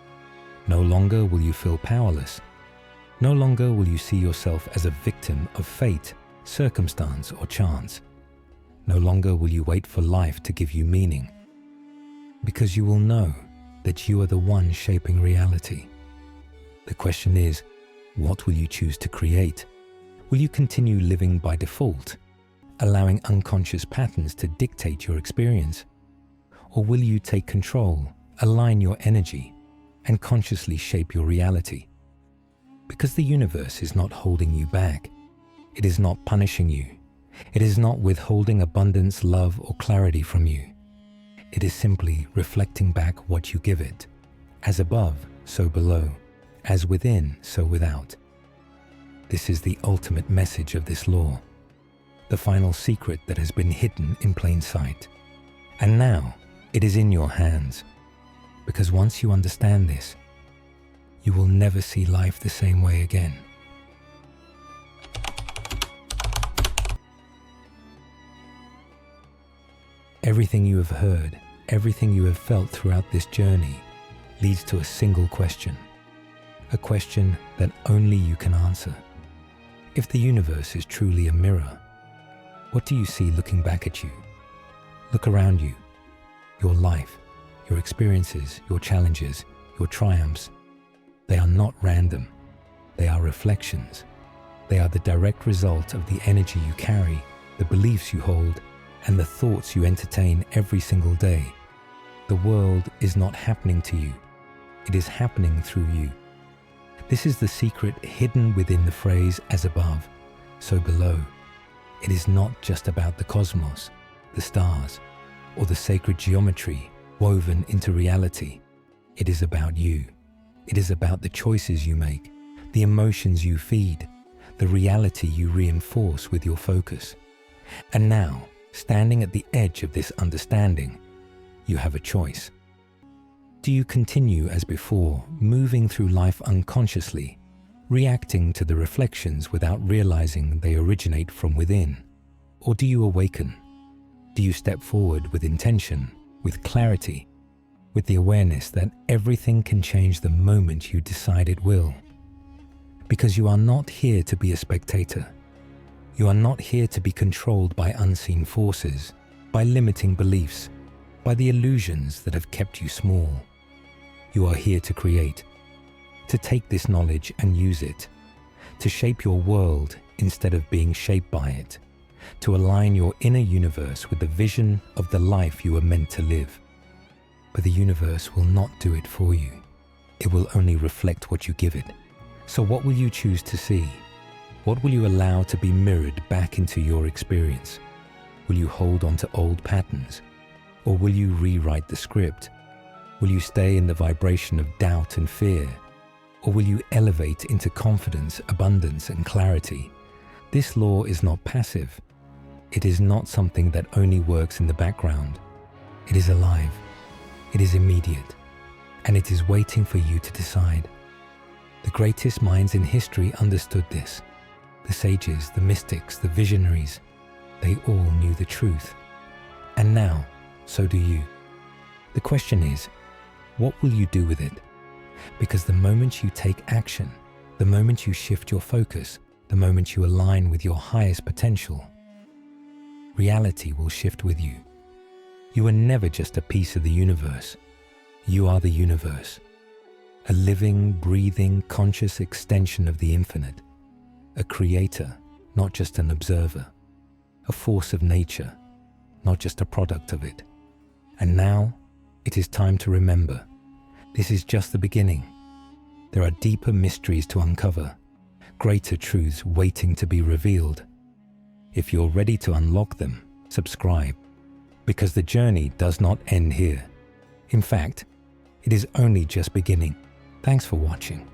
No longer will you feel powerless. No longer will you see yourself as a victim of fate, circumstance, or chance. No longer will you wait for life to give you meaning. Because you will know that you are the one shaping reality. The question is, what will you choose to create? Will you continue living by default, allowing unconscious patterns to dictate your experience? Or will you take control, align your energy, and consciously shape your reality? Because the universe is not holding you back. It is not punishing you. It is not withholding abundance, love, or clarity from you. It is simply reflecting back what you give it. As above, so below. As within, so without. This is the ultimate message of this law. The final secret that has been hidden in plain sight. And now, it is in your hands. Because once you understand this, you will never see life the same way again. Everything you have heard, everything you have felt throughout this journey leads to a single question. A question that only you can answer. If the universe is truly a mirror, what do you see looking back at you? Look around you. Your life, your experiences, your challenges, your triumphs, they are not random. They are reflections. They are the direct result of the energy you carry, the beliefs you hold, and the thoughts you entertain every single day. The world is not happening to you. It is happening through you. This is the secret hidden within the phrase "as above, so below." It is not just about the cosmos, the stars, or the sacred geometry woven into reality. It is about you. It is about the choices you make, the emotions you feed, the reality you reinforce with your focus. And now, standing at the edge of this understanding, you have a choice. Do you continue as before, moving through life unconsciously, reacting to the reflections without realizing they originate from within? Or do you awaken? Do you step forward with intention, with clarity, with the awareness that everything can change the moment you decide it will? Because you are not here to be a spectator. You are not here to be controlled by unseen forces, by limiting beliefs, by the illusions that have kept you small. You are here to create, to take this knowledge and use it, to shape your world instead of being shaped by it, to align your inner universe with the vision of the life you are meant to live. But the universe will not do it for you. It will only reflect what you give it. So what will you choose to see? What will you allow to be mirrored back into your experience? Will you hold on to old patterns? Or will you rewrite the script? Will you stay in the vibration of doubt and fear? Or will you elevate into confidence, abundance, and clarity? This law is not passive. It is not something that only works in the background. It is alive. It is immediate. And it is waiting for you to decide. The greatest minds in history understood this. The sages, the mystics, the visionaries, they all knew the truth. And now, so do you. The question is, what will you do with it? Because the moment you take action, the moment you shift your focus, the moment you align with your highest potential, reality will shift with you. You are never just a piece of the universe. You are the universe. A living, breathing, conscious extension of the infinite. A creator, not just an observer. A force of nature, not just a product of it. And now, it is time to remember, this is just the beginning. There are deeper mysteries to uncover, greater truths waiting to be revealed. If you're ready to unlock them, subscribe, because the journey does not end here. In fact, it is only just beginning. Thanks for watching.